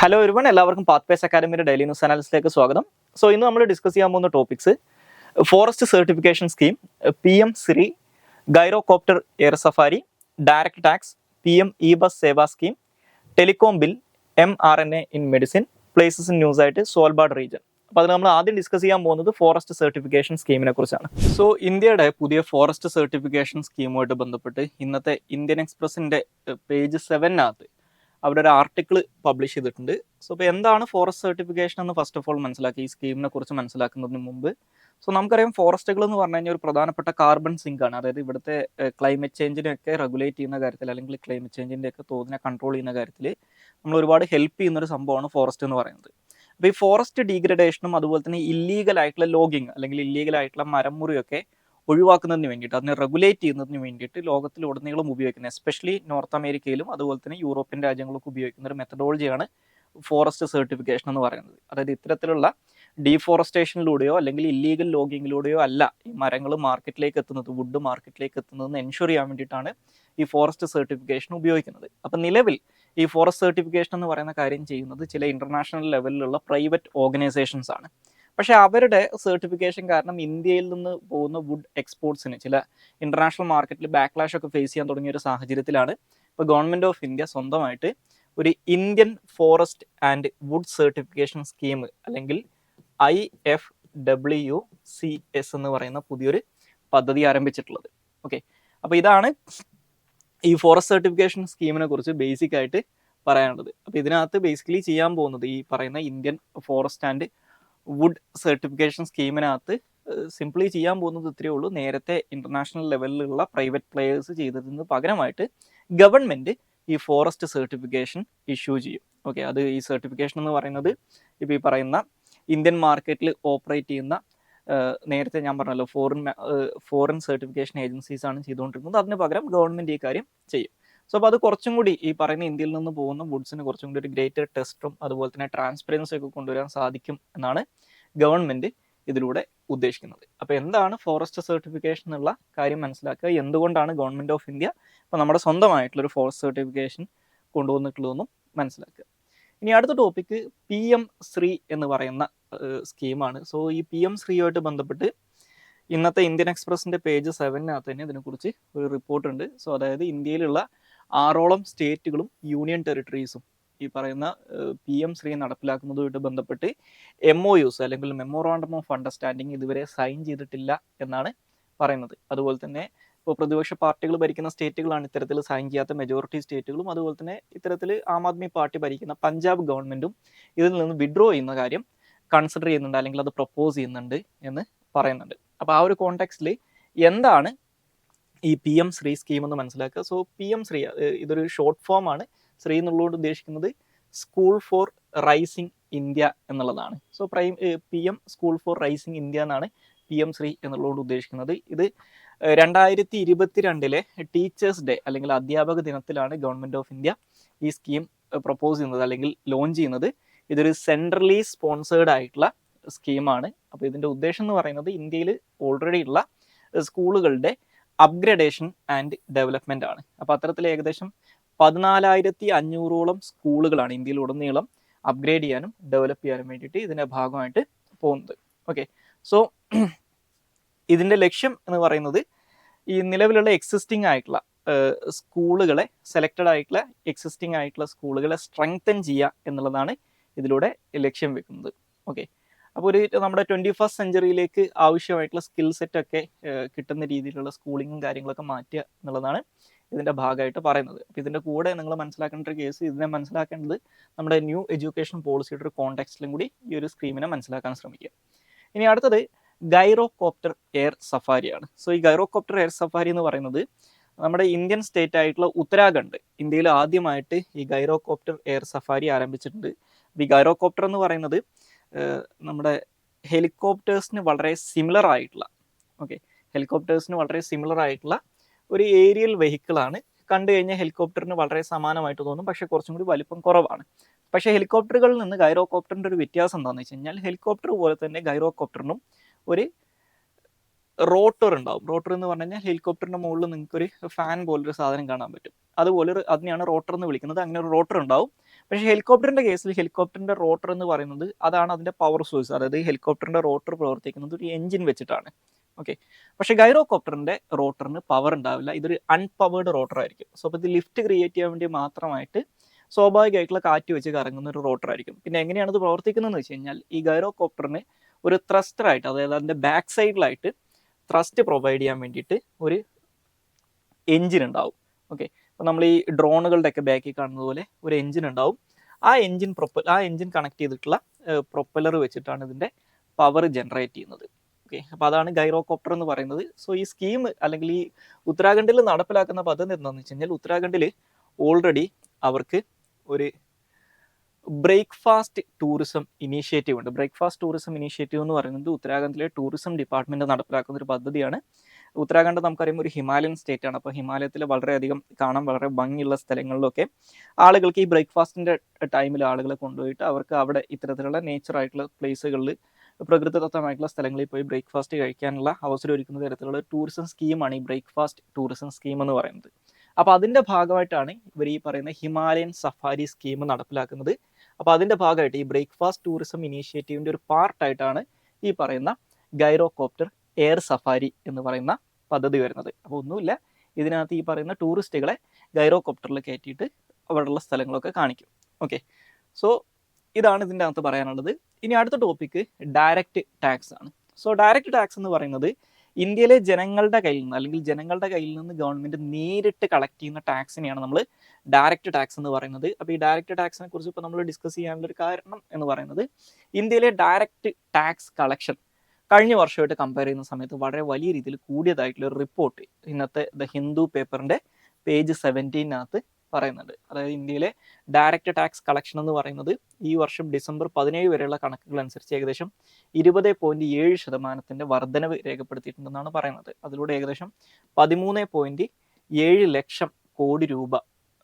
Hello everyone, എല്ലാവർക്കും Pathways അക്കാഡമിയുടെ daily news അനാലിസിലേക്ക് സ്വാഗതം. സോ ഇന്ന് നമ്മൾ ഡിസ്കസ് ചെയ്യാൻ പോകുന്ന topics forest certification scheme, PM Shri, gyrocopter air safari, direct tax, PM e bus Sewa scheme, telecom bill, mRNA in medicine, places in news ആയിട്ട് Svalbard region. അപ്പോൾ അതിൽ നമ്മൾ ആദ്യം ഡിസ്കസ് ചെയ്യാൻ പോകുന്നത് ഫോറസ്റ്റ് സർട്ടിഫിക്കേഷൻ സ്കീമിനെ കുറിച്ചാണ്. സോ ഇന്ത്യയുടെ പുതിയ ഫോറസ്റ്റ് സർട്ടിഫിക്കേഷൻ സ്കീമുമായിട്ട് ബന്ധപ്പെട്ട് ഇന്നത്തെ ഇന്ത്യൻ എക്സ്പ്രസിന്റെ പേജ് 7 അവിടെ ഒരു ആർട്ടിക്കിൾ പബ്ലിഷ് ചെയ്തിട്ടുണ്ട്. സോ ഇപ്പോൾ എന്താണ് ഫോറസ്റ്റ് സർട്ടിഫിക്കേഷൻ എന്ന് ഫസ്റ്റ് ഓഫ് ഓൾ മനസ്സിലാക്കി ഈ സ്കീമിനെ കുറിച്ച് മനസ്സിലാക്കുന്നതിന് മുമ്പ്, സോ നമുക്കറിയാം ഫോറസ്റ്റുകൾ എന്ന് പറഞ്ഞു കഴിഞ്ഞാൽ ഒരു പ്രധാനപ്പെട്ട കാർബൺ സിങ്ക് ആണ്. അതായത് ഇവിടുത്തെ ക്ലൈമറ്റ് ചേഞ്ചിനെയൊക്കെ റെഗുലേറ്റ് ചെയ്യുന്ന കാര്യത്തിൽ അല്ലെങ്കിൽ ക്ലൈമറ്റ് ചേഞ്ചിൻ്റെ ഒക്കെ തോതിനെ കൺട്രോൾ ചെയ്യുന്ന കാര്യത്തിൽ നമ്മൾ ഒരുപാട് ഹെൽപ്പ് ചെയ്യുന്ന ഒരു സംഭവമാണ് ഫോറസ്റ്റ് എന്ന് പറയുന്നത്. അപ്പോൾ ഈ ഫോറസ്റ്റ് ഡീഗ്രഡേഷനും അതുപോലെ തന്നെ ഇല്ലീഗൽ ആയിട്ടുള്ള ലോഗിങ് അല്ലെങ്കിൽ ഇല്ലീഗൽ ആയിട്ടുള്ള മരം മുറിയൊക്കെ ഒഴിവാക്കുന്നതിന് വേണ്ടിയിട്ട്, അതിനെ റെഗുലേറ്റ് ചെയ്യുന്നതിന് വേണ്ടിയിട്ട് ലോകത്തിലുടനീളം ഉപയോഗിക്കുന്ന, എസ്പെഷ്യലി നോർത്ത് അമേരിക്കയിലും അതുപോലെ തന്നെ യൂറോപ്യൻ രാജ്യങ്ങളൊക്കെ ഉപയോഗിക്കുന്ന ഒരു മെത്തഡോളജിയാണ് ഫോറസ്റ്റ് സർട്ടിഫിക്കേഷൻ എന്ന് പറയുന്നത്. അതായത് ഇത്തരത്തിലുള്ള ഡീഫോറസ്റ്റേഷനിലൂടെയോ അല്ലെങ്കിൽ ഇല്ലീഗൽ ലോഗിങ്ങിലൂടെയോ അല്ല ഈ മരങ്ങൾ മാർക്കറ്റിലേക്ക് എത്തുന്നത്, വുഡ് മാർക്കറ്റിലേക്ക് എത്തുന്നതെന്ന് എൻഷുർ ചെയ്യാൻ വേണ്ടിയിട്ടാണ് ഈ ഫോറസ്റ്റ് സർട്ടിഫിക്കേഷൻ ഉപയോഗിക്കുന്നത്. അപ്പം നിലവിൽ ഈ ഫോറസ്റ്റ് സർട്ടിഫിക്കേഷൻ എന്ന് പറയുന്ന കാര്യം ചെയ്യുന്നത് ചില ഇന്റർനാഷണൽ ലെവലിലുള്ള പ്രൈവറ്റ് ഓർഗനൈസേഷൻസ് ആണ്. പക്ഷേ അവരുടെ സർട്ടിഫിക്കേഷൻ കാരണം ഇന്ത്യയിൽ നിന്ന് പോകുന്ന വുഡ് എക്സ്പോർട്സിന് ചില ഇന്റർനാഷണൽ മാർക്കറ്റിൽ ബാക്ക്ലാഷ് ഒക്കെ ഫേസ് ചെയ്യാൻ തുടങ്ങിയ ഒരു സാഹചര്യത്തിലാണ് ഇപ്പോൾ ഗവൺമെന്റ് ഓഫ് ഇന്ത്യ സ്വന്തമായിട്ട് ഒരു Indian forest and wood certification scheme അല്ലെങ്കിൽ IFWCS എന്ന് പറയുന്ന പുതിയൊരു പദ്ധതി ആരംഭിച്ചിട്ടുള്ളത്. ഓക്കെ, അപ്പോൾ ഇതാണ് ഈ ഫോറസ്റ്റ് സർട്ടിഫിക്കേഷൻ സ്കീമിനെ കുറിച്ച് ബേസിക് ആയിട്ട് പറയാനുള്ളത്. അപ്പോൾ ഇതിനകത്ത് ബേസിക്കലി ചെയ്യാൻ പോകുന്നത് ഈ പറയുന്ന Indian forest and wood certification സ്കീമിനകത്ത് സിംപ്ലി ചെയ്യാൻ പോകുന്നത് ഇത്രയേ ഉള്ളൂ. നേരത്തെ ഇന്റർനാഷണൽ ലെവലിലുള്ള പ്രൈവറ്റ് പ്ലേയേഴ്സ് ചെയ്തതിന് പകരമായിട്ട് ഗവൺമെന്റ് ഈ ഫോറസ്റ്റ് സർട്ടിഫിക്കേഷൻ ഇഷ്യൂ ചെയ്യും. ഓക്കെ, അത് ഈ സർട്ടിഫിക്കേഷൻ എന്ന് പറയുന്നത് ഇപ്പോൾ ഈ പറയുന്ന ഇന്ത്യൻ മാർക്കറ്റിൽ ഓപ്പറേറ്റ് ചെയ്യുന്ന നേരത്തെ ഞാൻ പറഞ്ഞല്ലോ ഫോറിൻ സർട്ടിഫിക്കേഷൻ ഏജൻസീസ് ആണ് ചെയ്തുകൊണ്ടിരുന്നത്. അതിന് പകരം ഗവൺമെന്റ് ഈ കാര്യം ചെയ്യും. സോ അപ്പോൾ അത് കുറച്ചും കൂടി ഈ പറയുന്ന ഇന്ത്യയിൽ നിന്ന് പോകുന്ന വുഡ്സിന് കുറച്ചും കൂടി ഒരു ഗ്രേറ്റർ ടെസ്റ്റും അതുപോലെ തന്നെ ട്രാൻസ്പെറൻസി ഒക്കെ കൊണ്ടുവരാൻ സാധിക്കും എന്നാണ് ഗവൺമെന്റ് ഇതിലൂടെ ഉദ്ദേശിക്കുന്നത്. അപ്പോൾ എന്താണ് ഫോറസ്റ്റ് സർട്ടിഫിക്കേഷൻ എന്നുള്ള കാര്യം മനസ്സിലാക്കുക, എന്തുകൊണ്ടാണ് ഗവൺമെന്റ് ഓഫ് ഇന്ത്യ ഇപ്പോൾ നമ്മുടെ സ്വന്തമായിട്ടുള്ളൊരു ഫോറസ്റ്റ് സർട്ടിഫിക്കേഷൻ കൊണ്ടുവന്നിട്ടുള്ളതെന്നും മനസ്സിലാക്കുക. ഇനി അടുത്ത ടോപ്പിക്ക് PM ശ്രീ എന്ന് പറയുന്ന സ്കീമാണ്. സോ ഈ PM ശ്രീയുമായിട്ട് ബന്ധപ്പെട്ട് ഇന്നത്തെ ഇന്ത്യൻ എക്സ്പ്രസിന്റെ പേജ് 7 തന്നെ ഇതിനെക്കുറിച്ച് ഒരു റിപ്പോർട്ട് ഉണ്ട്. സോ അതായത് ഇന്ത്യയിലുള്ള 6 സ്റ്റേറ്റുകളും യൂണിയൻ ടെറിട്ടറീസും ഈ പറയുന്ന PM ശ്രീ നടപ്പിലാക്കുന്നതുമായിട്ട് ബന്ധപ്പെട്ട് MOUs അല്ലെങ്കിൽ മെമ്മോറാണ്ടം ഓഫ് അണ്ടർസ്റ്റാൻഡിങ് ഇതുവരെ സൈൻ ചെയ്തിട്ടില്ല എന്നാണ് പറയുന്നത്. അതുപോലെ തന്നെ ഇപ്പോൾ പ്രതിപക്ഷ പാർട്ടികൾ ഭരിക്കുന്ന സ്റ്റേറ്റുകളാണ് ഇത്തരത്തിൽ സൈൻ ചെയ്യാത്ത മെജോറിറ്റി സ്റ്റേറ്റുകളും. അതുപോലെ തന്നെ ഇത്തരത്തിൽ ആം ആദ്മി പാർട്ടി ഭരിക്കുന്ന പഞ്ചാബ് ഗവൺമെന്റും ഇതിൽ നിന്ന് വിഡ്രോ ചെയ്യുന്ന കാര്യം കൺസിഡർ ചെയ്യുന്നുണ്ട് അല്ലെങ്കിൽ അത് പ്രപ്പോസ് ചെയ്യുന്നുണ്ട് എന്ന് പറയുന്നുണ്ട്. അപ്പോൾ ആ ഒരു കോണ്ടെക്സ്റ്റിൽ എന്താണ് ഈ PM ശ്രീ സ്കീം എന്ന് മനസ്സിലാക്കുക. സോ PM ശ്രീ ഇതൊരു ഷോർട്ട് ഫോം ആണ്. ശ്രീ എന്നുള്ളതുകൊണ്ട് ഉദ്ദേശിക്കുന്നത് സ്കൂൾ ഫോർ റൈസിങ് ഇന്ത്യ എന്നുള്ളതാണ്. So PM school for rising India എന്നാണ് PM ശ്രീ എന്നുള്ളതുകൊണ്ട് ഉദ്ദേശിക്കുന്നത്. ഇത് 2022 ടീച്ചേഴ്സ് ഡേ അല്ലെങ്കിൽ അധ്യാപക ദിനത്തിലാണ് ഗവൺമെന്റ് ഓഫ് ഇന്ത്യ ഈ സ്കീം പ്രപ്പോസ് ചെയ്യുന്നത് അല്ലെങ്കിൽ ലോഞ്ച് ചെയ്യുന്നത്. ഇതൊരു സെൻട്രലി സ്പോൺസേർഡ് ആയിട്ടുള്ള സ്കീമാണ്. അപ്പോൾ ഇതിന്റെ ഉദ്ദേശം എന്ന് പറയുന്നത് ഇന്ത്യയിൽ ഓൾറെഡി ഉള്ള സ്കൂളുകളുടെ അപ്ഗ്രഡേഷൻ ആൻഡ് ഡെവലപ്മെന്റ് ആണ്. അപ്പോൾ അത്തരത്തിൽ ഏകദേശം 14,500 സ്കൂളുകളാണ് ഇന്ത്യയിൽ ഉടനീളം അപ്ഗ്രേഡ് ചെയ്യാനും ഡെവലപ്പ് ചെയ്യാനും വേണ്ടിയിട്ട് ഇതിന്റെ ഭാഗമായിട്ട് പോകുന്നത്. ഓക്കെ, സോ ഇതിന്റെ ലക്ഷ്യം എന്ന് പറയുന്നത് ഈ നിലവിലുള്ള എക്സിസ്റ്റിംഗ് ആയിട്ടുള്ള സ്കൂളുകളെ, സെലക്റ്റഡ് ആയിട്ടുള്ള എക്സിസ്റ്റിംഗ് ആയിട്ടുള്ള സ്കൂളുകളെ സ്ട്രെങ്തൻ ചെയ്യുക എന്നുള്ളതാണ് ഇതിലൂടെ ലക്ഷ്യം വെക്കുന്നത്. ഓക്കെ, അപ്പോൾ ഒരു നമ്മുടെ 21st സെഞ്ചുറിയിലേക്ക് ആവശ്യമായിട്ടുള്ള സ്കിൽ സെറ്റ് ഒക്കെ കിട്ടുന്ന രീതിയിലുള്ള സ്കൂളിങ്ങും കാര്യങ്ങളൊക്കെ മാറ്റുക എന്നുള്ളതാണ് ഇതിന്റെ ഭാഗമായിട്ട് പറയുന്നത്. അപ്പോൾ ഇതിന്റെ കൂടെ നിങ്ങൾ മനസ്സിലാക്കേണ്ട ഒരു കേസ്, ഇതിനെ മനസ്സിലാക്കേണ്ടത് നമ്മുടെ ന്യൂ എഡ്യൂക്കേഷൻ പോളിസിയുടെ ഒരു കോണ്ടെക്സ്റ്റിലും കൂടി ഈ ഒരു സ്കീമിനെ മനസ്സിലാക്കാൻ ശ്രമിക്കുക. ഇനി അടുത്തത് ഗൈറോകോപ്റ്റർ എയർ സഫാരിയാണ്. സോ ഈ ഗൈറോകോപ്റ്റർ എയർ സഫാരി എന്ന് പറയുന്നത് നമ്മുടെ ഇന്ത്യൻ സ്റ്റേറ്റ് ആയിട്ടുള്ള ഉത്തരാഖണ്ഡ് ഇന്ത്യയിൽ ആദ്യമായിട്ട് ഈ ഗൈറോകോപ്റ്റർ എയർ സഫാരി ആരംഭിച്ചിട്ടുണ്ട്. ഈ ഗൈറോകോപ്റ്റർ എന്ന് പറയുന്നത് നമ്മുടെ ഹെലികോപ്റ്റേഴ്സിന് വളരെ സിമിലർ ആയിട്ടുള്ള ഒരു ഏരിയൽ വെഹിക്കിളാണ്. കണ്ടു കഴിഞ്ഞാൽ ഹെലികോപ്റ്ററിന് വളരെ സമാനമായിട്ട് തോന്നും, പക്ഷേ കുറച്ചും കൂടി വലിപ്പം കുറവാണ്. പക്ഷേ ഹെലികോപ്റ്ററുകളിൽ നിന്ന് ഗൈറോകോപ്റ്ററിന്റെ ഒരു വ്യത്യാസം എന്താണെന്ന് വെച്ച് കഴിഞ്ഞാൽ ഹെലികോപ്റ്റർ പോലെ തന്നെ ഗൈറോകോപ്റ്ററിനും ഒരു റോട്ടർ ഉണ്ടാവും. റോട്ടർ എന്ന് പറഞ്ഞു കഴിഞ്ഞാൽ ഹെലികോപ്റ്ററിന്റെ മുകളിൽ നിങ്ങൾക്ക് ഒരു ഫാൻ പോലൊരു സാധനം കാണാൻ പറ്റും. അതുപോലെ അതിനെയാണ് റോട്ടർ എന്ന് വിളിക്കുന്നത്. അങ്ങനെ ഒരു റോട്ടർ ഉണ്ടാവും. പക്ഷേ ഹെലികോപ്റ്ററിൻ്റെ കേസിൽ ഹെലികോപ്റ്ററിൻ്റെ റോട്ടർ എന്ന് പറയുന്നത് അതാണ് അതിൻ്റെ പവർ സോഴ്സ്. അതായത് ഹെലികോപ്റ്ററിൻ്റെ റോട്ടർ പ്രവർത്തിക്കുന്നത് ഒരു എഞ്ചിൻ വെച്ചിട്ടാണ്. ഓക്കെ. പക്ഷേ ഗൈറോകോപ്റ്ററിൻ്റെ റോട്ടറിന് പവർ ഉണ്ടാവില്ല. ഇതൊരു അൺപവേർഡ് റോട്ടർ ആയിരിക്കും. സോ അപ്പോൾ ഇത് ലിഫ്റ്റ് ക്രിയേറ്റ് ചെയ്യാൻ വേണ്ടി മാത്രമായിട്ട് സ്വാഭാവികമായിട്ടുള്ള കാറ്റ് വെച്ച് കറങ്ങുന്ന ഒരു റോട്ടർ ആയിരിക്കും. പിന്നെ എങ്ങനെയാണ് ഇത് പ്രവർത്തിക്കുന്നതെന്ന് വെച്ച് കഴിഞ്ഞാൽ ഈ ഗൈറോകോപ്റ്ററിന് ഒരു ത്രസ്റ്ററായിട്ട്, അതായത് അതിൻ്റെ ബാക്ക് സൈഡിലായിട്ട് ത്രസ്റ്റ് പ്രൊവൈഡ് ചെയ്യാൻ വേണ്ടിയിട്ട് ഒരു എഞ്ചിൻ ഉണ്ടാവും. ഓക്കെ. അപ്പോൾ നമ്മൾ ഈ ഡ്രോണുകളുടെ ഒക്കെ ബാക്കിൽ കാണുന്നത് പോലെ ഒരു എഞ്ചിൻ ഉണ്ടാവും. ആ എഞ്ചിൻ കണക്ട് ചെയ്തിട്ടുള്ള പ്രൊപ്പല്ലർ വെച്ചിട്ടാണ് ഇതിൻ്റെ പവർ ജനറേറ്റ് ചെയ്യുന്നത്. ഓക്കെ. അപ്പോൾ അതാണ് ഗൈറോകോപ്റ്റർ എന്ന് പറയുന്നത്. സോ ഈ സ്കീം അല്ലെങ്കിൽ ഈ ഉത്തരാഖണ്ഡിൽ നടപ്പിലാക്കുന്ന പദ്ധതി എന്താണെന്ന് വെച്ച് കഴിഞ്ഞാൽ ഉത്തരാഖണ്ഡിൽ ഓൾറെഡി അവർക്ക് ഒരു ബ്രേക്ക്ഫാസ്റ്റ് ടൂറിസം ഇനീഷ്യേറ്റീവ് ഉണ്ട്. ബ്രേക്ക്ഫാസ്റ്റ് ടൂറിസം ഇനീഷ്യേറ്റീവ് എന്ന് പറയുന്നത് ഉത്തരാഖണ്ഡിലെ ടൂറിസം ഡിപ്പാർട്ട്മെന്റ് നടപ്പിലാക്കുന്ന ഒരു പദ്ധതിയാണ്. ഉത്തരാഖണ്ഡ് നമുക്കറിയാം ഒരു ഹിമാലയൻ സ്റ്റേറ്റ് ആണ്. അപ്പോൾ ഹിമാലയത്തിൽ വളരെയധികം കാണാൻ വളരെ ഭംഗിയുള്ള സ്ഥലങ്ങളിലൊക്കെ ആളുകൾക്ക് ഈ ബ്രേക്ക്ഫാസ്റ്റിന്റെ ടൈമിൽ ആളുകളെ കൊണ്ടുപോയിട്ട് അവർക്ക് അവിടെ ഇത്തരത്തിലുള്ള നേച്ചർ ആയിട്ടുള്ള പ്ലേസുകളിൽ പ്രകൃതിദത്തമായിട്ടുള്ള സ്ഥലങ്ങളിൽ പോയി ബ്രേക്ക്ഫാസ്റ്റ് കഴിക്കാനുള്ള അവസരം ഒരുക്കുന്ന തരത്തിലുള്ള ടൂറിസം സ്കീമാണ് ഈ ബ്രേക്ക്ഫാസ്റ്റ് ടൂറിസം സ്കീം എന്ന് പറയുന്നത്. അപ്പോൾ അതിന്റെ ഭാഗമായിട്ടാണ് ഇവർ ഈ പറയുന്ന ഹിമാലയൻ സഫാരി സ്കീം നടപ്പിലാക്കുന്നത്. അപ്പോൾ അതിന്റെ ഭാഗമായിട്ട് ഈ ബ്രേക്ക്ഫാസ്റ്റ് ടൂറിസം ഇനീഷ്യേറ്റീവിന്റെ ഒരു പാർട്ടായിട്ടാണ് ഈ പറയുന്ന ഗൈറോകോപ്റ്റർ എയർ സഫാരി എന്ന് പറയുന്ന പദ്ധതി വരുന്നത്. അപ്പോൾ ഒന്നുമില്ല, ഇതിനകത്ത് ഈ പറയുന്ന ടൂറിസ്റ്റുകളെ ഗൈറോകോപ്റ്ററിൽ കയറ്റിയിട്ട് അവിടെയുള്ള സ്ഥലങ്ങളൊക്കെ കാണിക്കും. ഓക്കെ. സോ ഇതാണ് ഇതിൻ്റെ അകത്ത് പറയാനുള്ളത്. ഇനി അടുത്ത ടോപ്പിക്ക് ഡയറക്റ്റ് ടാക്സ് ആണ്. സോ ഡയറക്റ്റ് ടാക്സ് എന്ന് പറയുന്നത് ഇന്ത്യയിലെ ജനങ്ങളുടെ കയ്യിൽ നിന്ന് അല്ലെങ്കിൽ ജനങ്ങളുടെ കയ്യിൽ നിന്ന് ഗവൺമെന്റ് നേരിട്ട് കളക്ട് ചെയ്യുന്ന ടാക്സിനെയാണ് നമ്മൾ ഡയറക്റ്റ് ടാക്സ് എന്ന് പറയുന്നത്. അപ്പോൾ ഈ ഡയറക്റ്റ് ടാക്സിനെ കുറിച്ച് ഇപ്പോൾ നമ്മൾ ഡിസ്കസ് ചെയ്യാനുള്ള ഒരു കാരണം എന്ന് പറയുന്നത് ഇന്ത്യയിലെ ഡയറക്റ്റ് ടാക്സ് കളക്ഷൻ കഴിഞ്ഞ വർഷമായിട്ട് കമ്പയർ ചെയ്യുന്ന സമയത്ത് വളരെ വലിയ രീതിയിൽ കൂടിയതായിട്ടുള്ള ഒരു റിപ്പോർട്ട് ഇന്നത്തെ ദ ഹിന്ദു പേപ്പറിന്റെ പേജ് 17 പറയുന്നുണ്ട്. അതായത് ഇന്ത്യയിലെ ഡയറക്റ്റ് ടാക്സ് കളക്ഷൻ എന്ന് പറയുന്നത് ഈ വർഷം ഡിസംബർ 17 വരെയുള്ള കണക്കുകൾ അനുസരിച്ച് ഏകദേശം 20.7% വർധനവ് രേഖപ്പെടുത്തിയിട്ടുണ്ടെന്നാണ് പറയുന്നത്. അതിലൂടെ ഏകദേശം 13.7 ലക്ഷം കോടി രൂപ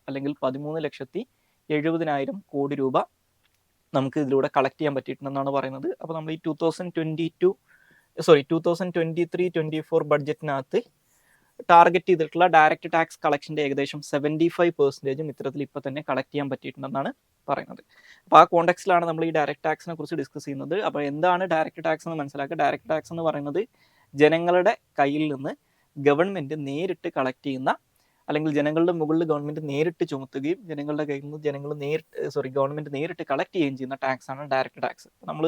അല്ലെങ്കിൽ 13,70,000 കോടി രൂപ നമുക്ക് ഇതിലൂടെ കളക്ട് ചെയ്യാൻ പറ്റിയിട്ടുണ്ടെന്നാണ് പറയുന്നത്. അപ്പോൾ നമ്മൾ ഈ 2023-24 ബഡ്ജറ്റിനകത്ത് ടാർഗറ്റ് ചെയ്തിട്ടുള്ള ഡയറക്റ്റ് ടാക്സ് കളക്ഷന്റെ ഏകദേശം 75% ഇത്തരത്തിൽ ഇപ്പോൾ തന്നെ കളക്ട് ചെയ്യാൻ പറ്റിയിട്ടുണ്ടെന്നാണ് പറയുന്നത്. അപ്പോൾ ആ കോണ്ടെക്സ്റ്റിലാണ് നമ്മൾ ഈ ഡയറക്റ്റ് ടാക്സിനെ കുറിച്ച് ഡിസ്കസ് ചെയ്യുന്നത്. അപ്പോൾ എന്താണ് ഡയറക്റ്റ് ടാക്സ് എന്ന് മനസ്സിലാക്കുക. ഡയറക്റ്റ് ടാക്സ് എന്ന് പറയുന്നത് ജനങ്ങളുടെ കയ്യിൽ നിന്ന് ഗവൺമെന്റ് നേരിട്ട് കളക്ട് ചെയ്യുന്ന അല്ലെങ്കിൽ ജനങ്ങളുടെ മുകളിൽ ഗവൺമെന്റ് നേരിട്ട് ചുമത്തുകയും ജനങ്ങളുടെ കയ്യിൽ നിന്ന് ഗവൺമെന്റ് നേരിട്ട് കളക്ട് ചെയ്യുകയും ചെയ്യുന്ന ടാക്സ് ആണ് ഡയറക്റ്റ് ടാക്സ്. നമ്മൾ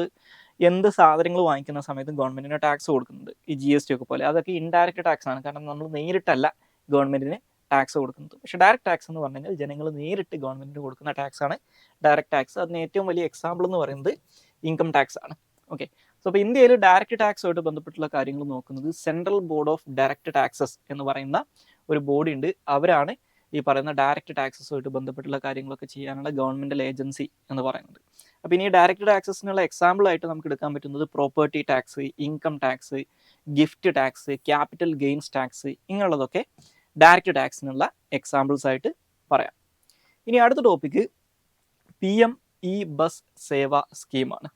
എന്ത് സാധനങ്ങൾ വാങ്ങിക്കുന്ന സമയത്തും ഗവൺമെന്റിന് ടാക്സ് കൊടുക്കുന്നുണ്ട്, ഈ GST ഒക്കെ പോലെ. അതൊക്കെ ഇൻഡയറക്റ്റ് ടാക്സ് ആണ്, കാരണം നമ്മൾ നേരിട്ടല്ല ഗവൺമെന്റിന് ടാക്സ് കൊടുക്കുന്നത്. പക്ഷേ ഡയറക്റ്റ് ടാക്സ് എന്ന് പറഞ്ഞു കഴിഞ്ഞാൽ ജനങ്ങൾ നേരിട്ട് ഗവൺമെന്റിന് കൊടുക്കുന്ന ടാക്സ് ആണ് ഡയറക്റ്റ് ടാക്സ്. അതിന് ഏറ്റവും വലിയ എക്സാമ്പിൾ എന്ന് പറയുന്നത് ഇൻകം ടാക്സ് ആണ്. ഓക്കെ. സോ അപ്പോൾ ഇന്ത്യയിൽ ഡയറക്റ്റ് ടാക്സുമായിട്ട് ബന്ധപ്പെട്ടുള്ള കാര്യങ്ങൾ നോക്കുന്നത് central board of direct taxes എന്ന് പറയുന്ന ഒരു ബോഡി ഉണ്ട്. അവരാണ് ഈ പറയുന്ന ഡയറക്റ്റ് ടാക്സസുമായിട്ട് ബന്ധപ്പെട്ടുള്ള കാര്യങ്ങളൊക്കെ ചെയ്യാനുള്ള ഗവൺമെന്റൽ ഏജൻസി എന്ന് പറയുന്നത്. അപ്പോൾ ഇനി ഡയറക്റ്റ് ടാക്സസിനുള്ള എക്സാമ്പിൾ ആയിട്ട് നമുക്ക് എടുക്കാൻ പറ്റുന്നത് property tax, income tax, gift tax, capital gains tax, ഇങ്ങനെയുള്ളതൊക്കെ ഡയറക്റ്റ് ടാക്സിനുള്ള എക്സാമ്പിൾസ് ആയിട്ട് പറയാം. ഇനി അടുത്ത ടോപ്പിക്ക് PM-E ബസ് സേവ സ്കീമാണ്.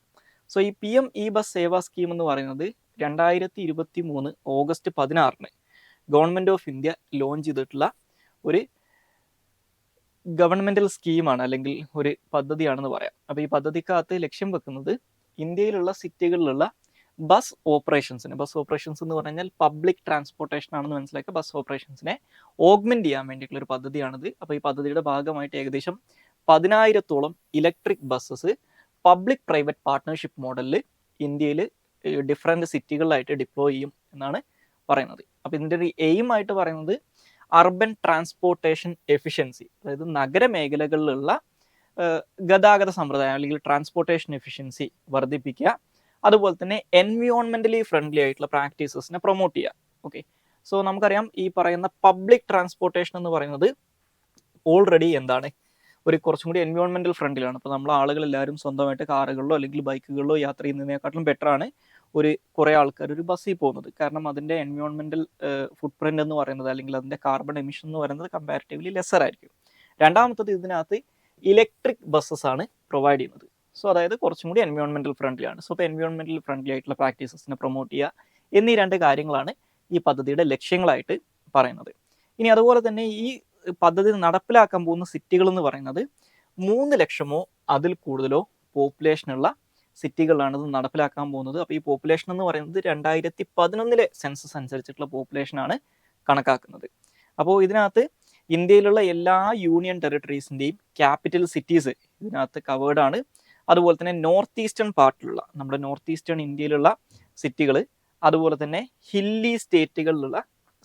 സോ ഈ PM-E ബസ് സേവ സ്കീം എന്ന് പറയുന്നത് 2023 August 16 government of India launch ചെയ്തിട്ടുള്ള ഒരു ഗവൺമെന്റൽ സ്കീമാണ് അല്ലെങ്കിൽ ഒരു പദ്ധതിയാണെന്ന് പറയാം. അപ്പോൾ ഈ പദ്ധതിക്കകത്ത് ലക്ഷ്യം വെക്കുന്നത് ഇന്ത്യയിലുള്ള സിറ്റികളിലുള്ള ബസ് ഓപ്പറേഷൻസ് എന്ന് പറഞ്ഞാൽ പബ്ലിക് ട്രാൻസ്പോർട്ടേഷൻ ആണെന്ന് മനസ്സിലാക്കുക. ബസ് ഓപ്പറേഷൻസിനെ ഓഗ്മെന്റ് ചെയ്യാൻ വേണ്ടിയിട്ടുള്ള ഒരു പദ്ധതിയാണിത്. അപ്പോൾ ഈ പദ്ധതിയുടെ ഭാഗമായിട്ട് ഏകദേശം 10,000-ഓളം electric buses public private partnership മോഡലിൽ ഇന്ത്യയിൽ ഡിഫറെന്റ് സിറ്റികളിലായിട്ട് ഡിപ്ലോയ് ചെയ്യും എന്നാണ് പറയുന്നത്. അപ്പോൾ ഇതിൻ്റെ ഒരു എയിം ആയിട്ട് പറയുന്നത് അർബൻ ട്രാൻസ്പോർട്ടേഷൻ എഫിഷ്യൻസി, അതായത് നഗരമേഖലകളിലുള്ള ഗതാഗത സമ്പ്രദായം അല്ലെങ്കിൽ ട്രാൻസ്പോർട്ടേഷൻ എഫിഷ്യൻസി വർദ്ധിപ്പിക്കുക, അതുപോലെ തന്നെ എൻവിയോൺമെന്റലി ഫ്രണ്ട്ലി ആയിട്ടുള്ള പ്രാക്ടീസസിനെ പ്രൊമോട്ട് ചെയ്യുക. ഓക്കെ. സോ നമുക്കറിയാം ഈ പറയുന്ന പബ്ലിക് ട്രാൻസ്പോർട്ടേഷൻ എന്ന് പറയുന്നത് ഓൾറെഡി എന്താണ് ഒരു കുറച്ചും കൂടി എൻവിയോൺമെന്റൽ ഫ്രണ്ട്ലിയാണ്. അപ്പോൾ നമ്മൾ ആളുകളെല്ലാവരും സ്വന്തമായിട്ട് കാറുകളിലോ അല്ലെങ്കിൽ ബൈക്കുകളിലോ യാത്ര ചെയ്യുന്നതിനെക്കാട്ടിലും ബെറ്ററാണ് കുറേ ആൾക്കാർ ഒരു ബസ്സിൽ പോകുന്നത്. കാരണം അതിൻ്റെ എൻവിയോൺമെന്റൽ ഫുട് പ്രിന്റ് എന്ന് പറയുന്നത് അല്ലെങ്കിൽ അതിൻ്റെ കാർബൺ എമിഷൻ എന്ന് പറയുന്നത് കമ്പാരിറ്റീവ്ലി ലെസർ ആയിരിക്കും. രണ്ടാമത്തത് ഇതിനകത്ത് ഇലക്ട്രിക് ബസ്സസ് ആണ് പ്രൊവൈഡ് ചെയ്യുന്നത്. സോ അതായത് കുറച്ചും കൂടി എൻവിയോൺമെന്റൽ ഫ്രണ്ട്ലി ആണ്. സോ ഇപ്പോൾ എൻവിയോൺമെന്റൽ ഫ്രണ്ട്ലി ആയിട്ടുള്ള പ്രാക്ടീസസിനെ പ്രൊമോട്ട് ചെയ്യുക എന്നീ 2 കാര്യങ്ങളാണ് ഈ പദ്ധതിയുടെ ലക്ഷ്യങ്ങളായിട്ട് പറയുന്നത്. ഇനി അതുപോലെ തന്നെ ഈ പദ്ധതി നടപ്പിലാക്കാൻ പോകുന്ന സിറ്റികൾ എന്ന് പറയുന്നത് 3 ലക്ഷമോ അതിൽ കൂടുതലോ പോപ്പുലേഷനുള്ള സിറ്റികളിലാണ് ഇത് നടപ്പിലാക്കാൻ പോകുന്നത്. അപ്പോൾ ഈ പോപ്പുലേഷൻ എന്ന് പറയുന്നത് 2011 സെൻസസ് അനുസരിച്ചിട്ടുള്ള പോപ്പുലേഷനാണ് കണക്കാക്കുന്നത്. അപ്പോൾ ഇതിനകത്ത് ഇന്ത്യയിലുള്ള എല്ലാ യൂണിയൻ ടെറിട്ടറീസിൻ്റെയും ക്യാപിറ്റൽ സിറ്റീസ് ഇതിനകത്ത് കവേർഡ് ആണ്. അതുപോലെ തന്നെ നോർത്ത് ഈസ്റ്റേൺ പാർട്ടിലുള്ള നമ്മുടെ നോർത്ത് ഈസ്റ്റേൺ ഇന്ത്യയിലുള്ള സിറ്റികൾ, അതുപോലെ തന്നെ ഹില്ലി സ്റ്റേറ്റുകളിലുള്ള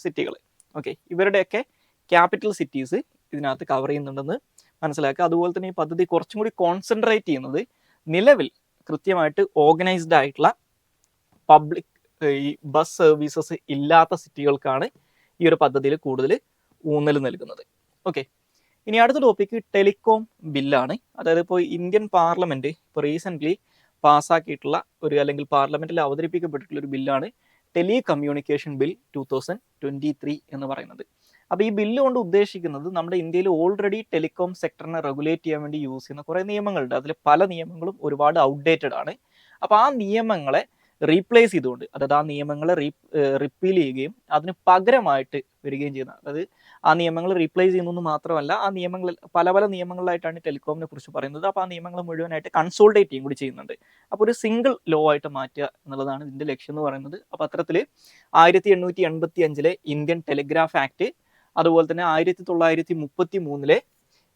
സിറ്റികൾ, ഓക്കെ, ഇവരുടെയൊക്കെ ക്യാപിറ്റൽ സിറ്റീസ് ഇതിനകത്ത് കവർ ചെയ്യുന്നുണ്ടെന്ന് മനസ്സിലാക്കുക. അതുപോലെ തന്നെ ഈ പദ്ധതി കുറച്ചും കൂടി കോൺസെൻട്രേറ്റ് ചെയ്യുന്നത് നിലവിൽ കൃത്യമായിട്ട് ഓർഗനൈസ്ഡ് ആയിട്ടുള്ള പബ്ലിക് ഈ ബസ് സർവീസസ് ഇല്ലാത്ത സിറ്റികൾക്കാണ് ഈ ഒരു പദ്ധതിയിൽ കൂടുതൽ ഊന്നൽ നൽകുന്നത്. ഓക്കെ, ഇനി അടുത്ത ടോപ്പിക്ക് ടെലികോം ബില്ലാണ്. അതായത് ഇപ്പോൾ ഇന്ത്യൻ പാർലമെന്റ് ഇപ്പോൾ റീസെൻ്റ്ലി പാസ്സാക്കിയിട്ടുള്ള ഒരു, അല്ലെങ്കിൽ പാർലമെന്റിൽ അവതരിപ്പിക്കപ്പെട്ടിട്ടുള്ള ഒരു ബില്ലാണ് ടെലി കമ്മ്യൂണിക്കേഷൻ ബിൽ 2023 എന്ന് പറയുന്നത്. അപ്പോൾ ഈ ബില്ല് കൊണ്ട് ഉദ്ദേശിക്കുന്നത് നമ്മുടെ ഇന്ത്യയിൽ ഓൾറെഡി ടെലികോം സെക്ടറിനെ റെഗുലേറ്റ് ചെയ്യാൻ വേണ്ടി യൂസ് ചെയ്യുന്ന കുറേ നിയമങ്ങളുണ്ട്. അതിൽ പല നിയമങ്ങളും ഒരുപാട് ഔട്ട്ഡേറ്റഡ് ആണ്. അപ്പോൾ ആ നിയമങ്ങളെ റീപ്ലേസ് ചെയ്തുകൊണ്ട്, അതായത് ആ നിയമങ്ങളെ റിപ്പീൽ ചെയ്യുകയും അതിന് പകരമായിട്ട് വരികയും ചെയ്യുന്നത്. അതായത് ആ നിയമങ്ങൾ റീപ്ലേസ് ചെയ്യുന്നതെന്ന് മാത്രമല്ല, ആ നിയമങ്ങളിൽ പല പല നിയമങ്ങളിലായിട്ടാണ് ടെലികോമിനെ കുറിച്ച് പറയുന്നത്. അപ്പോൾ ആ നിയമങ്ങൾ മുഴുവനായിട്ട് കൺസോൾട്ടേറ്റ് ചെയ്യും കൂടി ചെയ്യുന്നുണ്ട്. അപ്പോൾ ഒരു സിംഗിൾ ലോ ആയിട്ട് മാറ്റുക എന്നുള്ളതാണ് ഇതിൻ്റെ ലക്ഷ്യം എന്ന് പറയുന്നത്. അപ്പോൾ അത്തരത്തിൽ 1885 ഇന്ത്യൻ ടെലിഗ്രാഫ് ആക്ട്, അതുപോലെ തന്നെ 1933